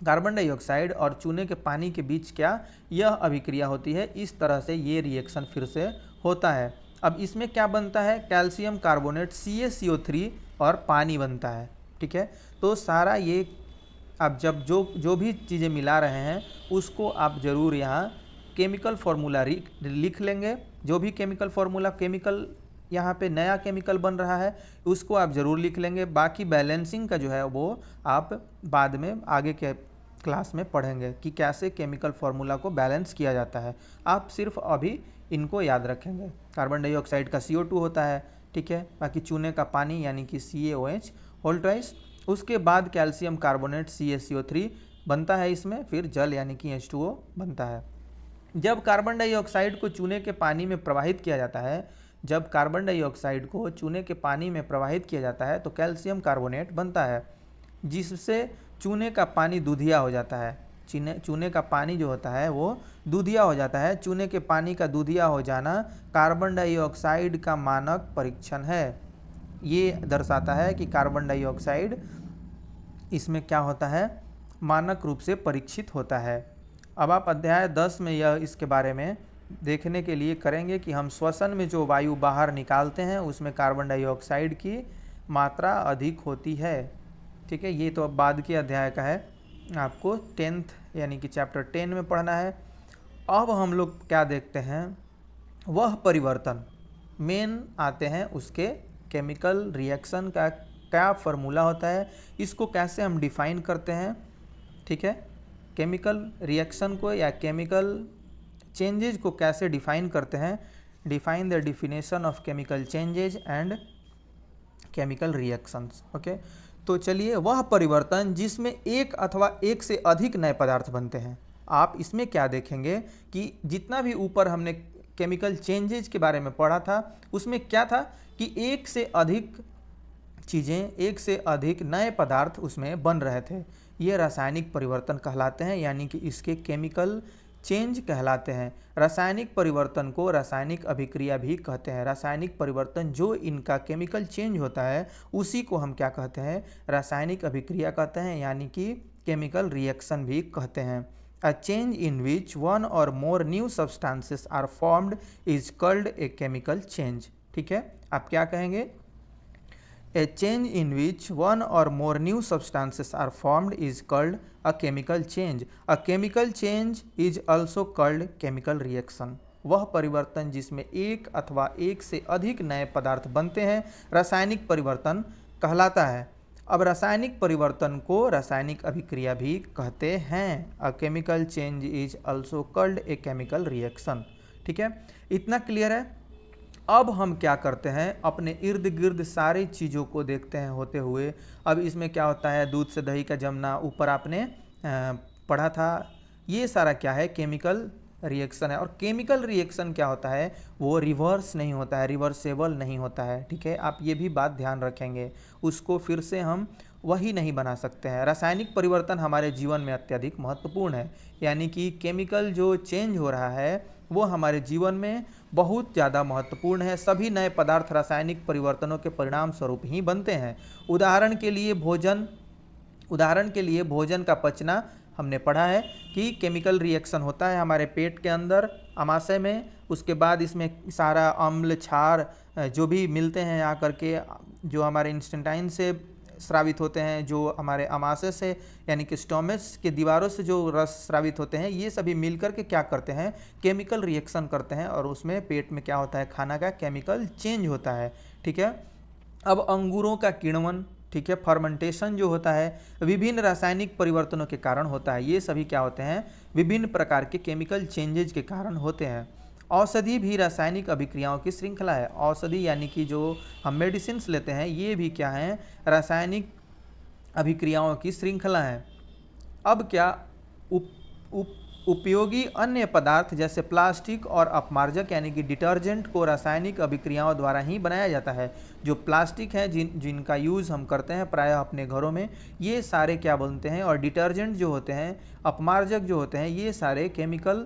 कार्बन डाइऑक्साइड और चूने के पानी के बीच क्या यह अभिक्रिया होती है, इस तरह से ये रिएक्शन फिर से होता है। अब इसमें क्या बनता है, कैल्शियम कार्बोनेट CaCO3 और पानी बनता है, ठीक है। तो सारा ये आप जब जो भी चीज़ें मिला रहे हैं उसको आप ज़रूर यहाँ केमिकल फार्मूला लिख लेंगे। जो भी केमिकल फार्मूला, केमिकल यहाँ पे नया केमिकल बन रहा है उसको आप ज़रूर लिख लेंगे। बाकी बैलेंसिंग का जो है वो आप बाद में आगे के क्लास में पढ़ेंगे कि कैसे केमिकल फार्मूला को बैलेंस किया जाता है। आप सिर्फ अभी इनको याद रखेंगे। कार्बन डाइऑक्साइड का CO2 होता है, ठीक है, बाकी चूने का पानी यानी कि CaOH होल ट्वाइस, उसके बाद कैल्शियम कार्बोनेट CaCO3 बनता है इसमें, फिर जल यानी कि H2O बनता है। जब कार्बन डाइऑक्साइड को चूने के पानी में प्रवाहित किया जाता है, जब कार्बन डाइऑक्साइड को चूने के पानी में प्रवाहित किया जाता है तो कैल्शियम कार्बोनेट बनता है, जिससे चूने का पानी दूधिया हो जाता है। चूने का पानी जो होता है वो दूधिया हो जाता है। चूने के पानी का दूधिया हो जाना कार्बन डाइऑक्साइड का मानक परीक्षण है। ये दर्शाता है कि कार्बन डाइऑक्साइड इसमें क्या होता है, मानक रूप से परीक्षित होता है। अब आप अध्याय 10 में यह इसके बारे में देखने के लिए करेंगे कि हम श्वसन में जो वायु बाहर निकालते हैं उसमें कार्बन डाइऑक्साइड की मात्रा अधिक होती है, ठीक है। ये तो अब बाद के अध्याय का है, आपको 10th यानी कि चैप्टर 10 में पढ़ना है। अब हम लोग क्या देखते हैं, वह परिवर्तन मेन आते हैं उसके केमिकल रिएक्शन का क्या फार्मूला होता है, इसको कैसे हम डिफाइन करते हैं, ठीक है। केमिकल रिएक्शन को या केमिकल चेंजेज को कैसे डिफाइन करते हैं, define the definition of chemical changes and chemical reactions, okay. तो चलिए, वह परिवर्तन जिसमें एक अथवा एक से अधिक नए पदार्थ बनते हैं। आप इसमें क्या देखेंगे कि जितना भी ऊपर हमने केमिकल चेंजेज के बारे में पढ़ा था उसमें क्या था कि एक से अधिक चीज़ें, एक से अधिक नए पदार्थ उसमें बन रहे थे। ये रासायनिक परिवर्तन कहलाते हैं, यानी कि इसके केमिकल चेंज कहलाते हैं। रासायनिक परिवर्तन को रासायनिक अभिक्रिया भी कहते हैं। रासायनिक परिवर्तन जो इनका केमिकल चेंज होता है उसी को हम क्या कहते हैं, रासायनिक अभिक्रिया कहते हैं, यानी कि केमिकल रिएक्शन भी कहते हैं। A change in which one or more new substances are formed is called a chemical change, ठीक है। आप क्या कहेंगे, A change in which one or more new substances are formed is called a chemical change. A chemical change is also called chemical reaction. वह परिवर्तन जिसमें एक अथवा एक से अधिक नए पदार्थ बनते हैं रासायनिक परिवर्तन कहलाता है। अब रासायनिक परिवर्तन को रासायनिक अभिक्रिया भी कहते हैं। A chemical change is also called a chemical reaction, ठीक है। इतना क्लियर है। अब हम क्या करते हैं, अपने इर्द गिर्द सारी चीज़ों को देखते हैं होते हुए। अब इसमें क्या होता है, दूध से दही का जमना, ऊपर आपने पढ़ा था। ये सारा क्या है, केमिकल रिएक्शन है। और केमिकल रिएक्शन क्या होता है, वो रिवर्स नहीं होता है, रिवर्सेबल नहीं होता है, ठीक है, आप ये भी बात ध्यान रखेंगे। उसको फिर से हम वही नहीं बना सकते हैं। रासायनिक परिवर्तन हमारे जीवन में अत्यधिक महत्वपूर्ण है, यानी कि केमिकल जो चेंज हो रहा है वो हमारे जीवन में बहुत ज़्यादा महत्वपूर्ण है। सभी नए पदार्थ रासायनिक परिवर्तनों के परिणाम स्वरूप ही बनते हैं। उदाहरण के लिए भोजन का पचना, हमने पढ़ा है कि केमिकल रिएक्शन होता है हमारे पेट के अंदर आमाशय में, उसके बाद इसमें सारा अम्ल क्षार जो भी मिलते हैं आकर के, जो हमारे इंस्टेंटाइन से स्रावित होते हैं, जो हमारे आमाशय से यानी कि स्टोमच के दीवारों से जो रस स्रावित होते हैं, ये सभी मिलकर के क्या करते हैं, केमिकल रिएक्शन करते हैं, और उसमें पेट में क्या होता है, खाना का केमिकल चेंज होता है, ठीक है। अब अंगूरों का किण्वन, ठीक है, फर्मेंटेशन जो होता है विभिन्न रासायनिक परिवर्तनों के कारण होता है। ये सभी क्या होते हैं, विभिन्न प्रकार के केमिकल चेंजेज के कारण होते हैं। औषधि भी रासायनिक अभिक्रियाओं की श्रृंखला है। औषधि यानी कि जो हम मेडिसिन लेते हैं, ये भी क्या है, रासायनिक अभिक्रियाओं की श्रृंखला है। अब क्या उपयोगी अन्य पदार्थ जैसे प्लास्टिक और अपमार्जक यानी कि डिटर्जेंट को रासायनिक अभिक्रियाओं द्वारा ही बनाया जाता है। जो प्लास्टिक है जिनका यूज़ हम करते हैं प्रायः अपने घरों में, ये सारे क्या बनते हैं, और डिटर्जेंट जो होते हैं, अपमार्जक जो होते हैं, ये सारे केमिकल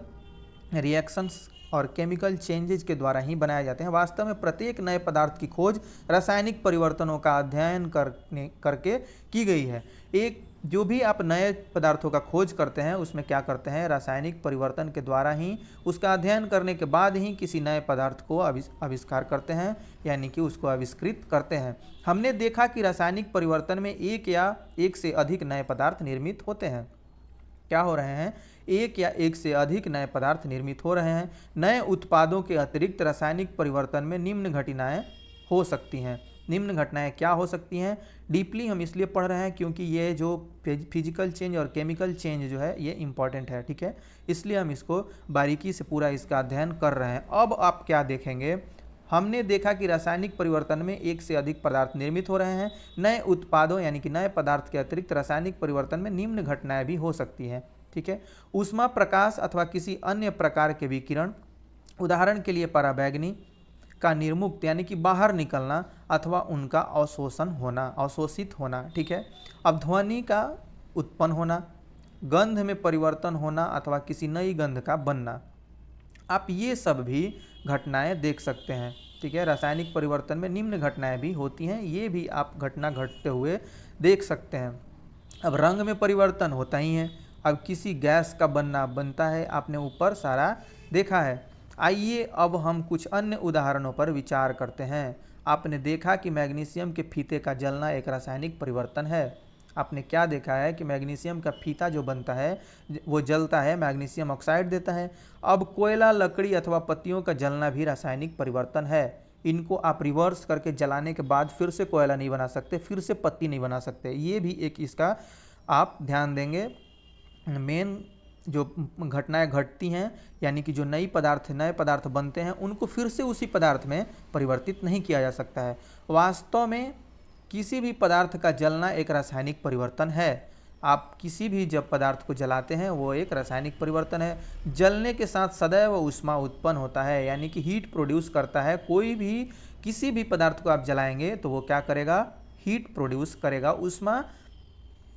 रिएक्शंस और केमिकल चेंजेज के द्वारा ही बनाए जाते हैं। वास्तव में प्रत्येक नए पदार्थ की खोज रासायनिक परिवर्तनों का अध्ययन करके की गई है। एक जो भी आप नए पदार्थों का खोज करते हैं उसमें क्या करते हैं, रासायनिक परिवर्तन के द्वारा ही, उसका अध्ययन करने के बाद ही किसी नए पदार्थ को आविष्कार करते हैं, यानी कि उसको आविष्कृत करते हैं। हमने देखा कि रासायनिक परिवर्तन में एक या एक से अधिक नए पदार्थ निर्मित होते हैं। क्या हो रहे हैं, एक या एक से अधिक नए पदार्थ निर्मित हो रहे हैं। नए उत्पादों के अतिरिक्त रासायनिक परिवर्तन में निम्न घटनाएं हो सकती हैं। निम्न घटनाएं क्या हो सकती हैं, डीपली हम इसलिए पढ़ रहे हैं क्योंकि ये जो फिजिकल चेंज और केमिकल चेंज जो है ये इंपॉर्टेंट है, ठीक है, इसलिए हम इसको बारीकी से पूरा इसका अध्ययन कर रहे हैं। अब आप क्या देखेंगे, हमने देखा कि रासायनिक परिवर्तन में एक से अधिक पदार्थ निर्मित हो रहे हैं। नए उत्पादों यानी कि नए पदार्थ के अतिरिक्त रासायनिक परिवर्तन में निम्न घटनाएं भी हो सकती हैं, ठीक है। ऊष्मा, प्रकाश अथवा किसी अन्य प्रकार के विकिरण, उदाहरण के लिए पराबैंगनी का निर्मुक्त यानी कि बाहर निकलना अथवा उनका अवशोषित होना, ठीक है। अब ध्वनि का उत्पन्न होना, गंध में परिवर्तन होना अथवा किसी नई गंध का बनना, आप ये सब भी घटनाएं देख सकते हैं, ठीक है। रासायनिक परिवर्तन में निम्न घटनाएं भी होती हैं, ये भी आप घटना घटते हुए देख सकते हैं। अब रंग में परिवर्तन होता ही है। अब किसी गैस का बनता है, आपने ऊपर सारा देखा है। आइए अब हम कुछ अन्य उदाहरणों पर विचार करते हैं। आपने देखा कि मैग्नीशियम के फीते का जलना एक रासायनिक परिवर्तन है। आपने क्या देखा है कि मैग्नीशियम का फीता जो बनता है वो जलता है, मैग्नीशियम ऑक्साइड देता है। अब कोयला, लकड़ी अथवा पत्तियों का जलना भी रासायनिक परिवर्तन है। इनको आप रिवर्स करके जलाने के बाद फिर से कोयला नहीं बना सकते, फिर से पत्ती नहीं बना सकते, ये भी एक इसका आप ध्यान देंगे। मेन जो घटनाएं घटती हैं यानी कि जो नए पदार्थ बनते हैं उनको फिर से उसी पदार्थ में परिवर्तित नहीं किया जा सकता है। वास्तव में किसी भी पदार्थ का जलना एक रासायनिक परिवर्तन है। आप किसी भी जब पदार्थ को जलाते हैं वो एक रासायनिक परिवर्तन है। जलने के साथ सदैव ऊष्मा उत्पन्न होता है, यानी कि हीट प्रोड्यूस करता है। कोई भी किसी भी पदार्थ को आप जलाएंगे तो वो क्या करेगा, हीट प्रोड्यूस करेगा, ऊष्मा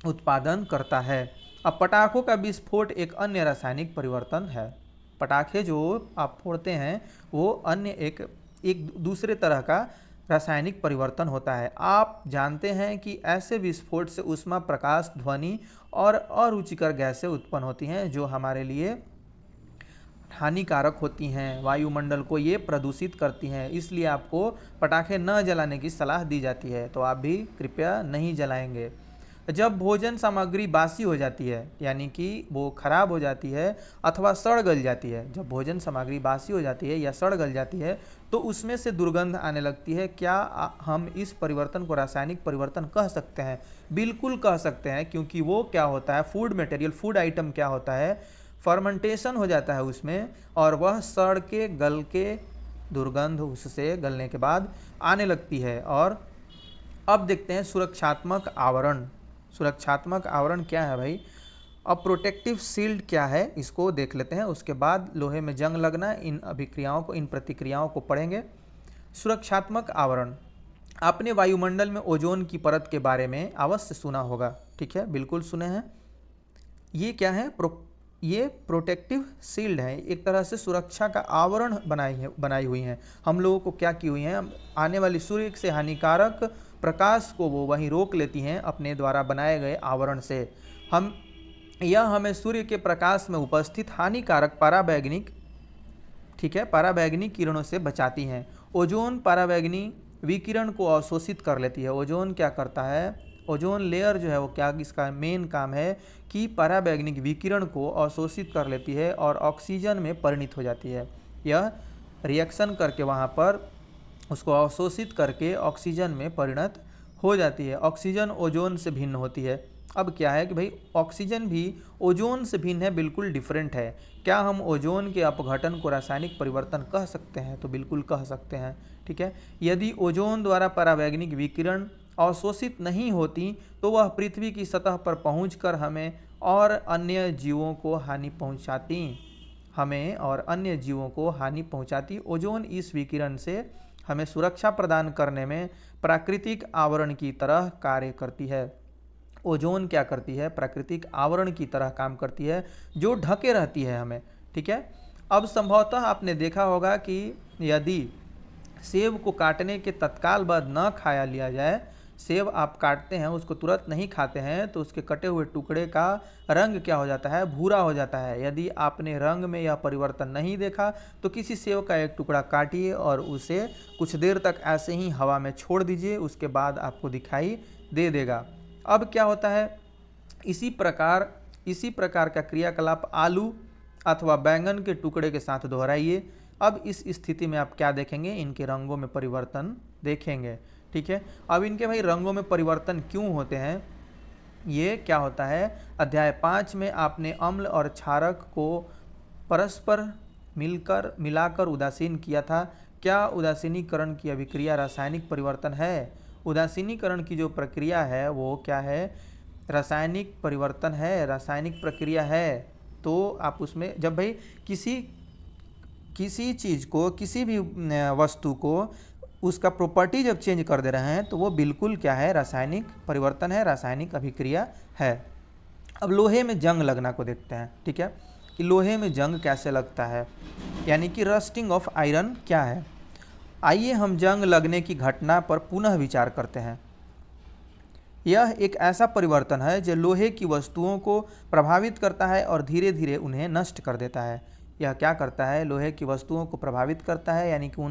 उत्पादन करता है। अब पटाखों का विस्फोट एक अन्य रासायनिक परिवर्तन है। पटाखे जो आप फोड़ते हैं वो अन्य एक दूसरे तरह का रासायनिक परिवर्तन होता है। आप जानते हैं कि ऐसे विस्फोट से ऊष्मा, प्रकाश, ध्वनि और अरुचिकर गैसें उत्पन्न होती हैं जो हमारे लिए हानिकारक होती हैं, वायुमंडल को ये प्रदूषित करती हैं। इसलिए आपको पटाखे न जलाने की सलाह दी जाती है, तो आप भी कृपया नहीं जलाएंगे। जब भोजन सामग्री बासी हो जाती है यानी कि वो खराब हो जाती है अथवा सड़ गल जाती है, जब भोजन सामग्री बासी हो जाती है या सड़ गल जाती है तो उसमें से दुर्गंध आने लगती है। क्या हम इस परिवर्तन को रासायनिक परिवर्तन कह सकते हैं? बिल्कुल कह सकते हैं, क्योंकि वो क्या होता है, फूड मटेरियल, फूड आइटम क्या होता है, फर्मेंटेशन हो जाता है उसमें और वह सड़ के गल के दुर्गंध उससे गलने के बाद आने लगती है। और अब देखते हैं सुरक्षात्मक आवरण। सुरक्षात्मक आवरण क्या है भाई? अब प्रोटेक्टिव शील्ड क्या है इसको देख लेते हैं, उसके बाद लोहे में जंग लगना, इन अभिक्रियाओं को, इन प्रतिक्रियाओं को पढ़ेंगे। सुरक्षात्मक आवरण, आपने वायुमंडल में ओजोन की परत के बारे में अवश्य सुना होगा, ठीक है, बिल्कुल सुने हैं। ये क्या है? ये प्रोटेक्टिव शील्ड है, एक तरह से सुरक्षा का आवरण बनाई हुई हैं। हम लोगों को क्या की हुई हैं, आने वाली सूर्य से हानिकारक प्रकाश को वो वहीं रोक लेती हैं अपने द्वारा बनाए गए आवरण से। हमें सूर्य के प्रकाश में उपस्थित हानिकारक पराबैंगनी, ठीक है, पराबैंगनी किरणों से बचाती हैं। ओजोन पराबैंगनी विकिरण को अवशोषित कर लेती है। ओजोन क्या करता है, ओजोन लेयर जो है वो क्या, इसका मेन काम है कि पराबैंगनी विकिरण को अवशोषित कर लेती है और ऑक्सीजन में परिणत हो जाती है। यह रिएक्शन करके वहाँ पर उसको अवशोषित करके ऑक्सीजन में परिणत हो जाती है। ऑक्सीजन ओजोन से भिन्न होती है। अब क्या है कि भाई ऑक्सीजन भी ओजोन से भिन्न है, बिल्कुल डिफरेंट है। क्या हम ओजोन के अपघटन को रासायनिक परिवर्तन कह सकते हैं? तो बिल्कुल कह सकते हैं, ठीक है। यदि ओजोन द्वारा पराबैंगनी विकिरण अवशोषित नहीं होती तो वह पृथ्वी की सतह पर पहुंचकर हमें और अन्य जीवों को हानि पहुंचाती। ओजोन इस विकिरण से हमें सुरक्षा प्रदान करने में प्राकृतिक आवरण की तरह कार्य करती है। ओजोन क्या करती है? प्राकृतिक आवरण की तरह काम करती है जो ढके रहती है हमें, ठीक है। अब संभवतः आपने देखा होगा कि यदि सेब को काटने के तत्काल बाद न खाया लिया जाए, सेब आप काटते हैं उसको तुरंत नहीं खाते हैं तो उसके कटे हुए टुकड़े का रंग क्या हो जाता है? भूरा हो जाता है। यदि आपने रंग में यह परिवर्तन नहीं देखा तो किसी सेब का एक टुकड़ा काटिए और उसे कुछ देर तक ऐसे ही हवा में छोड़ दीजिए, उसके बाद आपको दिखाई दे देगा। अब क्या होता है, इसी प्रकार का क्रियाकलाप आलू अथवा बैंगन के टुकड़े के साथ दोहराइए। अब इस स्थिति में आप क्या देखेंगे? इनके रंगों में परिवर्तन देखेंगे, ठीक है। अब इनके भाई रंगों में परिवर्तन क्यों होते हैं, ये क्या होता है? अध्याय 5 में आपने अम्ल और क्षारक को परस्पर मिलाकर उदासीन किया था। क्या उदासीनीकरण की अभिक्रिया रासायनिक परिवर्तन है? उदासीनीकरण की जो प्रक्रिया है वो क्या है? रासायनिक परिवर्तन है, रासायनिक प्रक्रिया है। तो आप उसमें जब भाई किसी चीज़ को, किसी भी वस्तु को उसका प्रॉपर्टी जब चेंज कर दे रहे हैं तो वो बिल्कुल क्या है? रासायनिक परिवर्तन है, रासायनिक अभिक्रिया है। अब लोहे में जंग लगना को देखते हैं, ठीक है, कि लोहे में जंग कैसे लगता है, यानी कि रस्टिंग ऑफ आयरन क्या है। आइए हम जंग लगने की घटना पर पुनः विचार करते हैं। यह एक ऐसा परिवर्तन है जो लोहे की वस्तुओं को प्रभावित करता है और धीरे धीरे उन्हें नष्ट कर देता है। यह क्या करता है? लोहे की वस्तुओं को प्रभावित करता है, यानी कि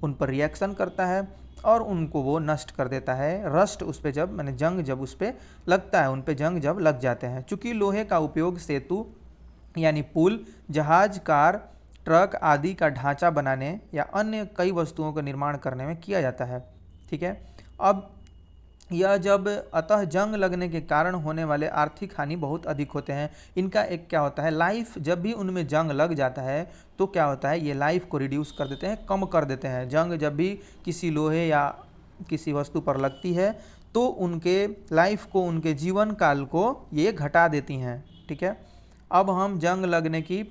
उन पर रिएक्शन करता है और उनको वो नष्ट कर देता है। रस्ट उस पर जब जंग जब उस पर लगता है, उन पर जंग जब लग जाते हैं। चूँकि लोहे का उपयोग सेतु यानी पुल, जहाज, कार, ट्रक आदि का ढांचा बनाने या अन्य कई वस्तुओं का निर्माण करने में किया जाता है, ठीक है। अब यह अतः जंग लगने के कारण होने वाले आर्थिक हानि बहुत अधिक होते हैं। इनका एक क्या होता है, लाइफ, जब भी उनमें जंग लग जाता है तो क्या होता है, ये लाइफ को रिड्यूस कर देते हैं, कम कर देते हैं। जंग जब भी किसी लोहे या किसी वस्तु पर लगती है तो उनके लाइफ को, उनके जीवन काल को ये घटा देती हैं, ठीक है। अब हम जंग लगने की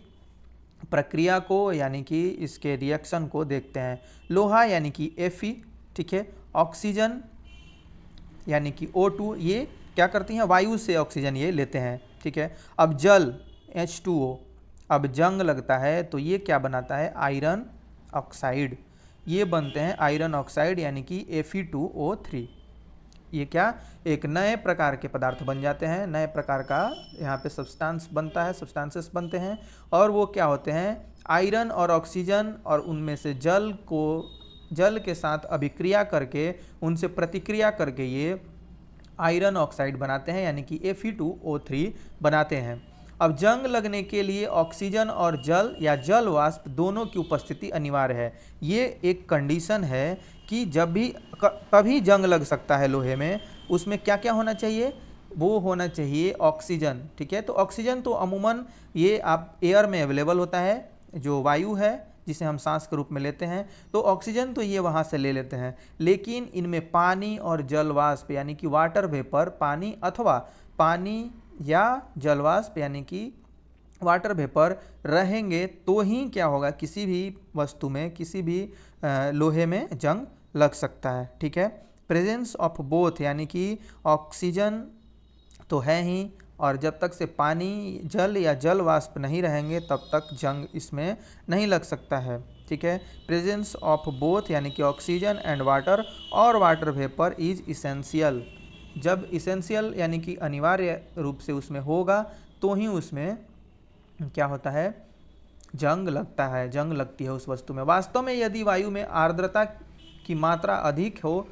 प्रक्रिया को, यानी कि इसके रिएक्शन को देखते हैं। लोहा यानी कि Fe, ठीक है, ऑक्सीजन यानी कि O2, ये क्या करती हैं? वायु से ऑक्सीजन ये लेते हैं, ठीक है। अब जल H2O, अब जंग लगता है तो ये क्या बनाता है? आयरन ऑक्साइड, ये बनते हैं आयरन ऑक्साइड यानी कि Fe2O3। ये क्या, एक नए प्रकार के पदार्थ बन जाते हैं, नए प्रकार का यहाँ पे सब्सटेंसेस बनते हैं और वो क्या होते हैं? आयरन और ऑक्सीजन और उनमें से जल के साथ अभिक्रिया करके, उनसे प्रतिक्रिया करके ये आयरन ऑक्साइड बनाते हैं, यानी कि Fe2O3 बनाते हैं। अब जंग लगने के लिए ऑक्सीजन और जल या जल वाष्प दोनों की उपस्थिति अनिवार्य है। ये एक कंडीशन है कि जब भी तभी जंग लग सकता है लोहे में, उसमें क्या क्या होना चाहिए? वो होना चाहिए ऑक्सीजन, ठीक है। तो ऑक्सीजन तो अमूमन ये आप एयर में अवेलेबल होता है, जो वायु है जिसे हम सांस के रूप में लेते हैं, तो ऑक्सीजन तो ये वहाँ से ले लेते हैं। लेकिन इनमें पानी और जल वाष्प यानी कि वाटर वेपर, पानी अथवा पानी या जलवाष्प यानी कि वाटर वेपर रहेंगे तो ही क्या होगा, किसी भी वस्तु में, किसी भी लोहे में जंग लग सकता है। ठीक है, प्रेजेंस ऑफ बोथ यानी कि ऑक्सीजन तो है ही, और जब तक से पानी, जल या जल वाष्प नहीं रहेंगे तब तक जंग इसमें नहीं लग सकता है। ठीक है, प्रेजेंस ऑफ बोथ यानी कि ऑक्सीजन एंड वाटर और वाटर वेपर इज इसेंशियल। जब इसेंशियल यानी कि अनिवार्य रूप से उसमें होगा तो ही उसमें क्या होता है, जंग लगता है, जंग लगती है उस वस्तु में। वास्तव में यदि वायु में आर्द्रता की मात्रा अधिक हो,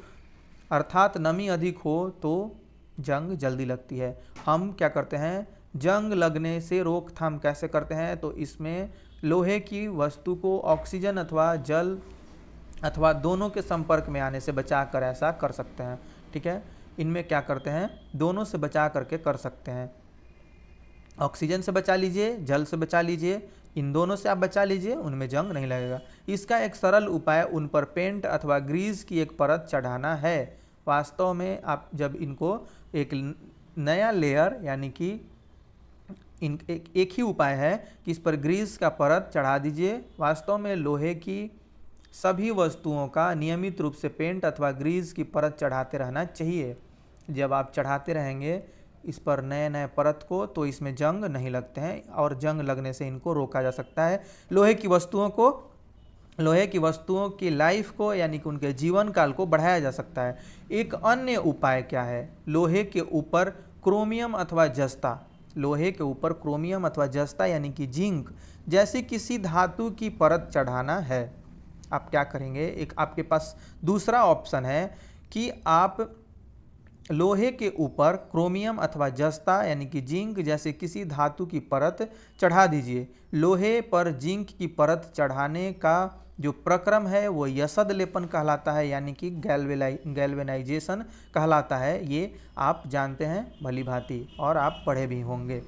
अर्थात नमी अधिक हो, तो जंग जल्दी लगती है। हम क्या करते हैं, जंग लगने से रोकथाम कैसे करते हैं, तो इसमें लोहे की वस्तु को ऑक्सीजन अथवा जल अथवा दोनों के संपर्क में आने से बचा कर ऐसा कर सकते हैं। ठीक है, इनमें क्या करते हैं, दोनों से बचा करके कर सकते हैं। ऑक्सीजन से बचा लीजिए, जल से बचा लीजिए, इन दोनों से आप बचा लीजिए, उनमें जंग नहीं लगेगा। इसका एक सरल उपाय उन पर पेंट अथवा ग्रीस की एक परत चढ़ाना है। वास्तव में आप जब इनको एक नया लेयर यानी कि एक ही उपाय है कि इस पर ग्रीस का परत चढ़ा दीजिए। वास्तव में लोहे की सभी वस्तुओं का नियमित रूप से पेंट अथवा ग्रीस की परत चढ़ाते रहना चाहिए। जब आप चढ़ाते रहेंगे इस पर नए नए परत को, तो इसमें जंग नहीं लगते हैं और जंग लगने से इनको रोका जा सकता है। लोहे की वस्तुओं की लाइफ को यानी कि उनके जीवन काल को बढ़ाया जा सकता है। एक अन्य उपाय क्या है, लोहे के ऊपर क्रोमियम अथवा जस्ता, लोहे के ऊपर क्रोमियम अथवा जस्ता यानी कि जिंक जैसी किसी धातु की परत चढ़ाना है। आप क्या करेंगे, एक आपके पास दूसरा ऑप्शन है कि आप लोहे के ऊपर क्रोमियम अथवा जस्ता यानी कि जिंक जैसे किसी धातु की परत चढ़ा दीजिए। लोहे पर जिंक की परत चढ़ाने का जो प्रक्रम है वो यसद लेपन कहलाता है, यानी कि गैल्वेनाइजेशन कहलाता है। ये आप जानते हैं भली भांति और आप पढ़े भी होंगे।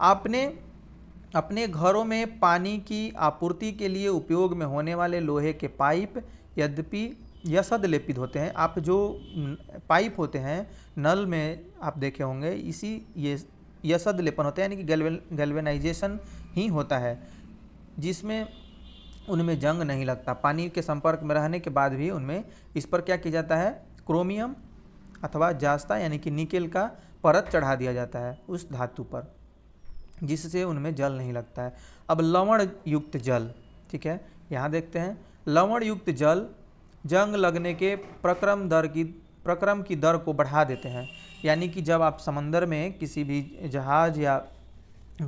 आपने अपने घरों में पानी की आपूर्ति के लिए उपयोग में होने वाले लोहे के पाइप यद्यपि यसद लेपित होते हैं। आप जो पाइप होते हैं नल में आप देखे होंगे, ये यसद लेपन होता है, यानी कि गैल्वेनाइजेशन ही होता है, जिसमें उनमें जंग नहीं लगता। पानी के संपर्क में रहने के बाद भी उनमें इस पर क्या किया जाता है, क्रोमियम अथवा जास्ता यानी कि निकेल का परत चढ़ा दिया जाता है उस धातु पर, जिससे उनमें जल नहीं लगता है। अब लवण युक्त जल, ठीक है, यहाँ देखते हैं लवण युक्त जल जंग लगने के प्रक्रम की दर को बढ़ा देते हैं। यानी कि जब आप समंदर में किसी भी जहाज या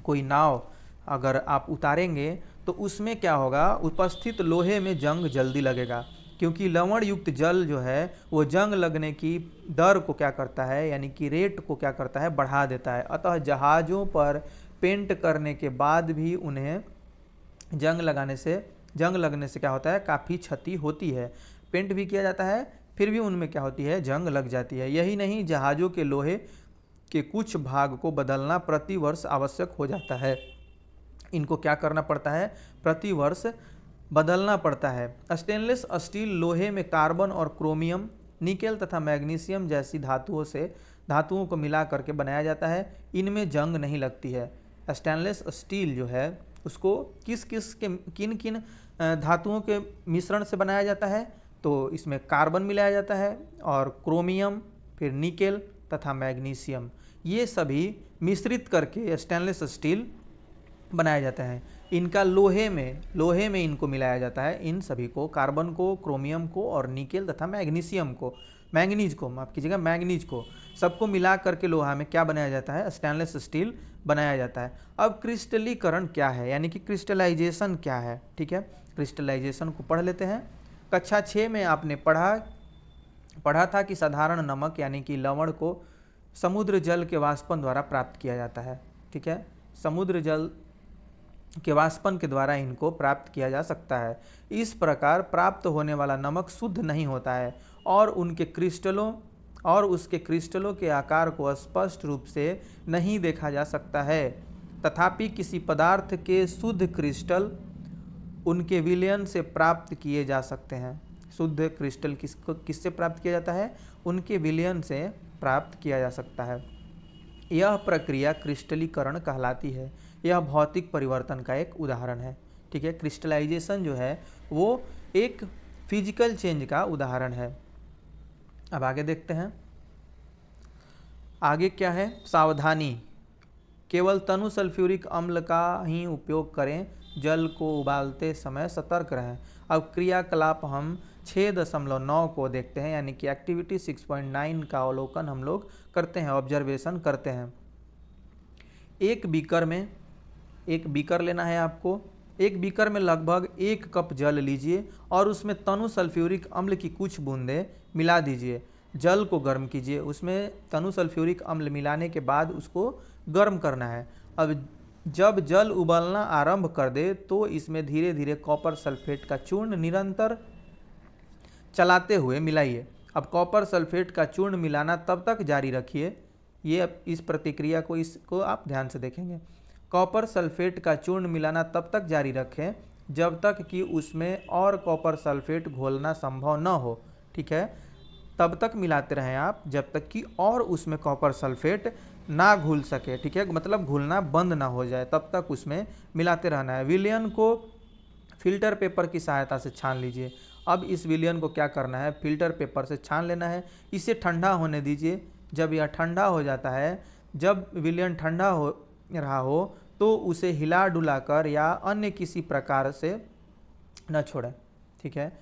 कोई नाव अगर आप उतारेंगे तो उसमें क्या होगा, उपस्थित लोहे में जंग जल्दी लगेगा, क्योंकि लवण युक्त जल जो है वो जंग लगने की दर को क्या करता है, यानी कि रेट को क्या करता है, बढ़ा देता है। अतः जहाज़ों पर पेंट करने के बाद भी उन्हें जंग लगने से क्या होता है, काफ़ी क्षति होती है। पेंट भी किया जाता है फिर भी उनमें क्या होती है, जंग लग जाती है। यही नहीं, जहाज़ों के लोहे के कुछ भाग को बदलना प्रति वर्ष आवश्यक हो जाता है। इनको क्या करना पड़ता है, प्रति वर्ष बदलना पड़ता है। स्टेनलेस स्टील लोहे में कार्बन और क्रोमियम, निकेल तथा मैग्नीशियम जैसी धातुओं को मिला करके बनाया जाता है। इनमें जंग नहीं लगती है। स्टेनलेस स्टील जो है उसको किन किन धातुओं के मिश्रण से बनाया जाता है, तो इसमें कार्बन मिलाया जाता है और क्रोमियम, फिर निकेल तथा मैग्नीशियम, ये सभी मिश्रित करके स्टेनलेस स्टील बनाया जाता है। इनका लोहे में इनको मिलाया जाता है, इन सभी को, कार्बन को, क्रोमियम को और निकेल तथा मैंगनीज को सबको मिला करके लोहा में क्या बनाया जाता है, स्टेनलेस स्टील बनाया जाता है। अब क्रिस्टलीकरण क्या है, यानी कि क्रिस्टलाइजेशन क्या है, ठीक है, क्रिस्टलाइजेशन को पढ़ लेते हैं। कक्षा 6 में आपने पढ़ा था कि साधारण नमक यानी कि लवण को समुद्र जल के वाष्पन द्वारा प्राप्त किया जाता है। ठीक है, समुद्र जल के वाष्पन के द्वारा इनको प्राप्त किया जा सकता है। इस प्रकार प्राप्त होने वाला नमक शुद्ध नहीं होता है और उसके क्रिस्टलों के आकार को स्पष्ट रूप से नहीं देखा जा सकता है। तथापि किसी पदार्थ के शुद्ध क्रिस्टल उनके विलयन से प्राप्त किए जा सकते हैं। शुद्ध क्रिस्टल किससे प्राप्त किया जाता है, उनके विलयन से प्राप्त किया जा सकता है। यह प्रक्रिया क्रिस्टलीकरण कहलाती है। यह भौतिक परिवर्तन का एक उदाहरण है। ठीक है, क्रिस्टलाइजेशन जो है वो एक फिजिकल चेंज का उदाहरण है। अब आगे देखते हैं, आगे क्या है। सावधानी, केवल तनु सल्फ्यूरिक अम्ल का ही उपयोग करें, जल को उबालते समय सतर्क रहें। अब क्रियाकलाप हम 6.9 को देखते हैं, यानी कि एक्टिविटी 6.9 का अवलोकन हम लोग करते हैं, ऑब्जर्वेशन करते हैं। एक बीकर लेना है आपको। एक बीकर में लगभग 1 कप जल लीजिए और उसमें तनु सल्फ्यूरिक अम्ल की कुछ बूंदें मिला दीजिए। जल को गर्म कीजिए। उसमें तनु सल्फ्यूरिक अम्ल मिलाने के बाद उसको गर्म करना है। अब जब जल उबलना आरंभ कर दे तो इसमें धीरे धीरे कॉपर सल्फेट का चूर्ण निरंतर चलाते हुए मिलाइए। अब कॉपर सल्फेट का चूर्ण मिलाना तब तक जारी रखिए, ये इस प्रतिक्रिया को इसको आप ध्यान से देखेंगे। कॉपर सल्फेट का चूर्ण मिलाना तब तक जारी रखें जब तक कि उसमें और कॉपर सल्फेट घोलना संभव न हो। ठीक है, तब तक मिलाते रहें आप जब तक कि और उसमें कॉपर सल्फेट ना घुल सके। ठीक है, मतलब घुलना बंद ना हो जाए, तब तक उसमें मिलाते रहना है। विलयन को फिल्टर पेपर की सहायता से छान लीजिए। अब इस विलयन को क्या करना है, फिल्टर पेपर से छान लेना है। इसे ठंडा होने दीजिए। जब यह ठंडा हो जाता है, जब विलयन ठंडा हो रहा हो तो उसे हिला डुलाकर या अन्य किसी प्रकार से न छोड़ें। ठीक है,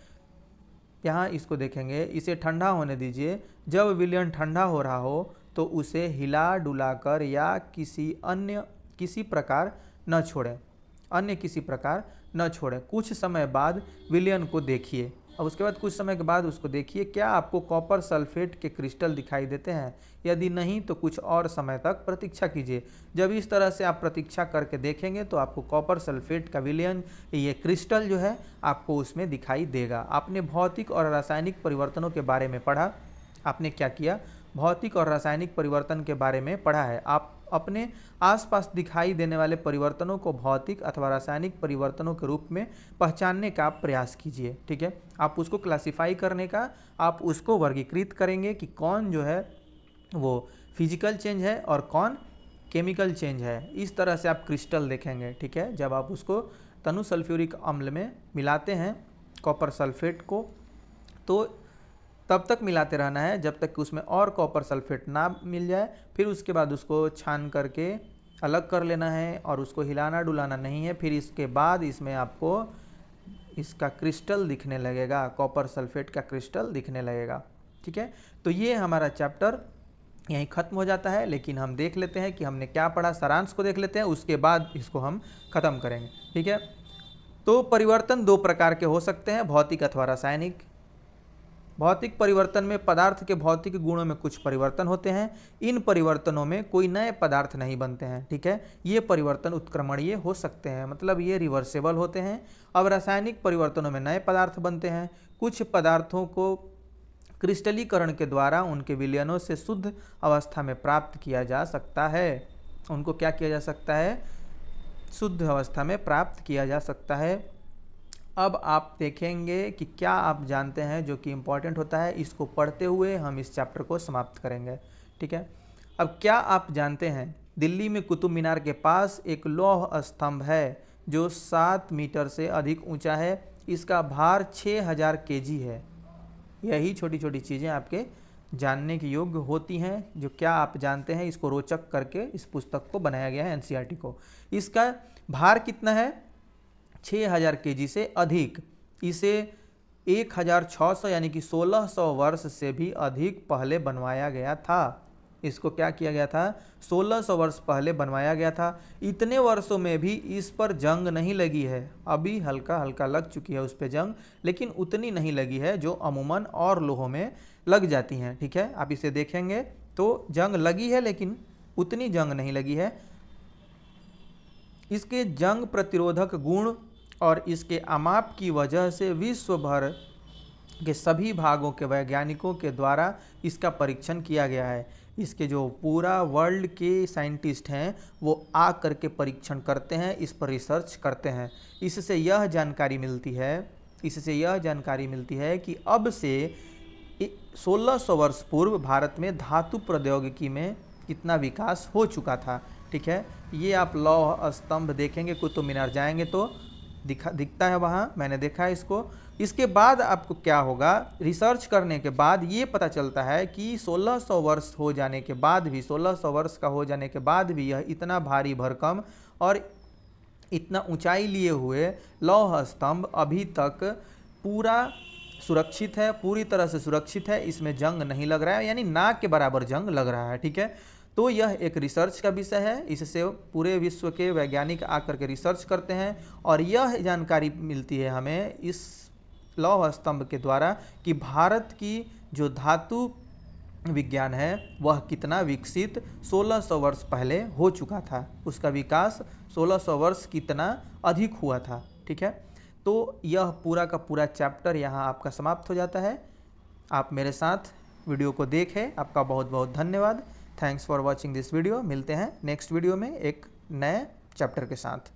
यहाँ इसको देखेंगे, इसे ठंडा होने दीजिए। जब विलयन ठंडा हो रहा हो तो उसे हिला डुलाकर या किसी प्रकार न छोड़ें, अन्य किसी प्रकार न छोड़ें। कुछ समय बाद विलयन को देखिए। अब उसके बाद कुछ समय के बाद उसको देखिए, क्या आपको कॉपर सल्फेट के क्रिस्टल दिखाई देते हैं? यदि नहीं तो कुछ और समय तक प्रतीक्षा कीजिए। जब इस तरह से आप प्रतीक्षा करके देखेंगे तो आपको कॉपर सल्फेट का विलयन, ये क्रिस्टल जो है, आपको उसमें दिखाई देगा। आपने भौतिक और रासायनिक परिवर्तनों के बारे में पढ़ा। आपने क्या किया, भौतिक और रासायनिक परिवर्तन के बारे में पढ़ा है। आप अपने आसपास दिखाई देने वाले परिवर्तनों को भौतिक अथवा रासायनिक परिवर्तनों के रूप में पहचानने का प्रयास कीजिए। ठीक है, आप उसको क्लासिफाई करने का, आप उसको वर्गीकृत करेंगे कि कौन जो है वो फिजिकल चेंज है और कौन केमिकल चेंज है। इस तरह से आप क्रिस्टल देखेंगे। ठीक है, जब आप उसको तनु सल्फ्यूरिक अम्ल में मिलाते हैं कॉपर सल्फेट को, तो तब तक मिलाते रहना है जब तक कि उसमें और कॉपर सल्फेट ना मिल जाए। फिर उसके बाद उसको छान करके अलग कर लेना है और उसको हिलाना डुलाना नहीं है। फिर इसके बाद इसमें आपको इसका क्रिस्टल दिखने लगेगा, कॉपर सल्फेट का क्रिस्टल दिखने लगेगा। ठीक है, तो ये हमारा चैप्टर यहीं ख़त्म हो जाता है। लेकिन हम देख लेते हैं कि हमने क्या पढ़ा, सारांश को देख लेते हैं, उसके बाद इसको हम ख़त्म करेंगे। ठीक है, तो परिवर्तन 2 प्रकार के हो सकते हैं, भौतिक अथवा रासायनिक। भौतिक परिवर्तन में पदार्थ के भौतिक गुणों में कुछ परिवर्तन होते हैं। इन परिवर्तनों में कोई नए पदार्थ नहीं बनते हैं। ठीक है, ये परिवर्तन उत्क्रमणीय हो सकते हैं, मतलब ये रिवर्सेबल होते हैं। अब रासायनिक परिवर्तनों में नए पदार्थ बनते हैं। कुछ पदार्थों को क्रिस्टलीकरण के द्वारा उनके विलयनों से शुद्ध अवस्था में प्राप्त किया जा सकता है। उनको क्या किया जा सकता है, शुद्ध अवस्था में प्राप्त किया जा सकता है। अब आप देखेंगे कि क्या आप जानते हैं, जो कि इम्पॉर्टेंट होता है। इसको पढ़ते हुए हम इस चैप्टर को समाप्त करेंगे। ठीक है, अब क्या आप जानते हैं, दिल्ली में कुतुब मीनार के पास एक लौह स्तंभ है जो 7 मीटर से अधिक ऊंचा है। इसका भार 6000 केजी है। यही छोटी छोटी चीज़ें आपके जानने के योग्य होती हैं, जो क्या आप जानते हैं, इसको रोचक करके इस पुस्तक को बनाया गया है, एनसीईआरटी को। इसका भार कितना है, 6000 केजी से अधिक। इसे 1600 यानी कि 1600 वर्ष से भी अधिक पहले बनवाया गया था। इसको क्या किया गया था, 1600 वर्ष पहले बनवाया गया था। इतने वर्षों में भी इस पर जंग नहीं लगी है। अभी हल्का हल्का लग चुकी है उस पर जंग, लेकिन उतनी नहीं लगी है जो अमूमन और लोहों में लग जाती हैं। ठीक है, आप इसे देखेंगे तो जंग लगी है, लेकिन उतनी जंग नहीं लगी है। इसके जंग प्रतिरोधक गुण और इसके अमाप की वजह से विश्व भर के सभी भागों के वैज्ञानिकों के द्वारा इसका परीक्षण किया गया है। इसके जो पूरा वर्ल्ड के साइंटिस्ट हैं वो आ करके परीक्षण करते हैं, इस पर रिसर्च करते हैं। इससे यह जानकारी मिलती है कि अब से 1600 वर्ष पूर्व भारत में धातु प्रौद्योगिकी में कितना विकास हो चुका था। ठीक है, ये आप लौह स्तंभ देखेंगे, कुतुब मीनार जाएंगे तो दिखता है वहाँ, मैंने देखा है इसको। इसके बाद आपको क्या होगा, रिसर्च करने के बाद ये पता चलता है कि 1600 वर्ष हो जाने के बाद भी, 1600 वर्ष का हो जाने के बाद भी यह इतना भारी भरकम और इतना ऊंचाई लिए हुए लौह स्तंभ अभी तक पूरा सुरक्षित है, पूरी तरह से सुरक्षित है, इसमें जंग नहीं लग रहा है, यानी नाक के बराबर जंग लग रहा है। ठीक है, तो यह एक रिसर्च का विषय है, इससे पूरे विश्व के वैज्ञानिक आकर के रिसर्च करते हैं और यह जानकारी मिलती है हमें इस लौह स्तंभ के द्वारा कि भारत की जो धातु विज्ञान है वह कितना विकसित 1600 वर्ष पहले हो चुका था, उसका विकास 1600 वर्ष कितना अधिक हुआ था। ठीक है, तो यह पूरा का पूरा चैप्टर यहाँ आपका समाप्त हो जाता है। आप मेरे साथ वीडियो को देखें, आपका बहुत बहुत धन्यवाद। Thanks for watching this video. मिलते हैं नेक्स्ट वीडियो में एक नए चैप्टर के साथ।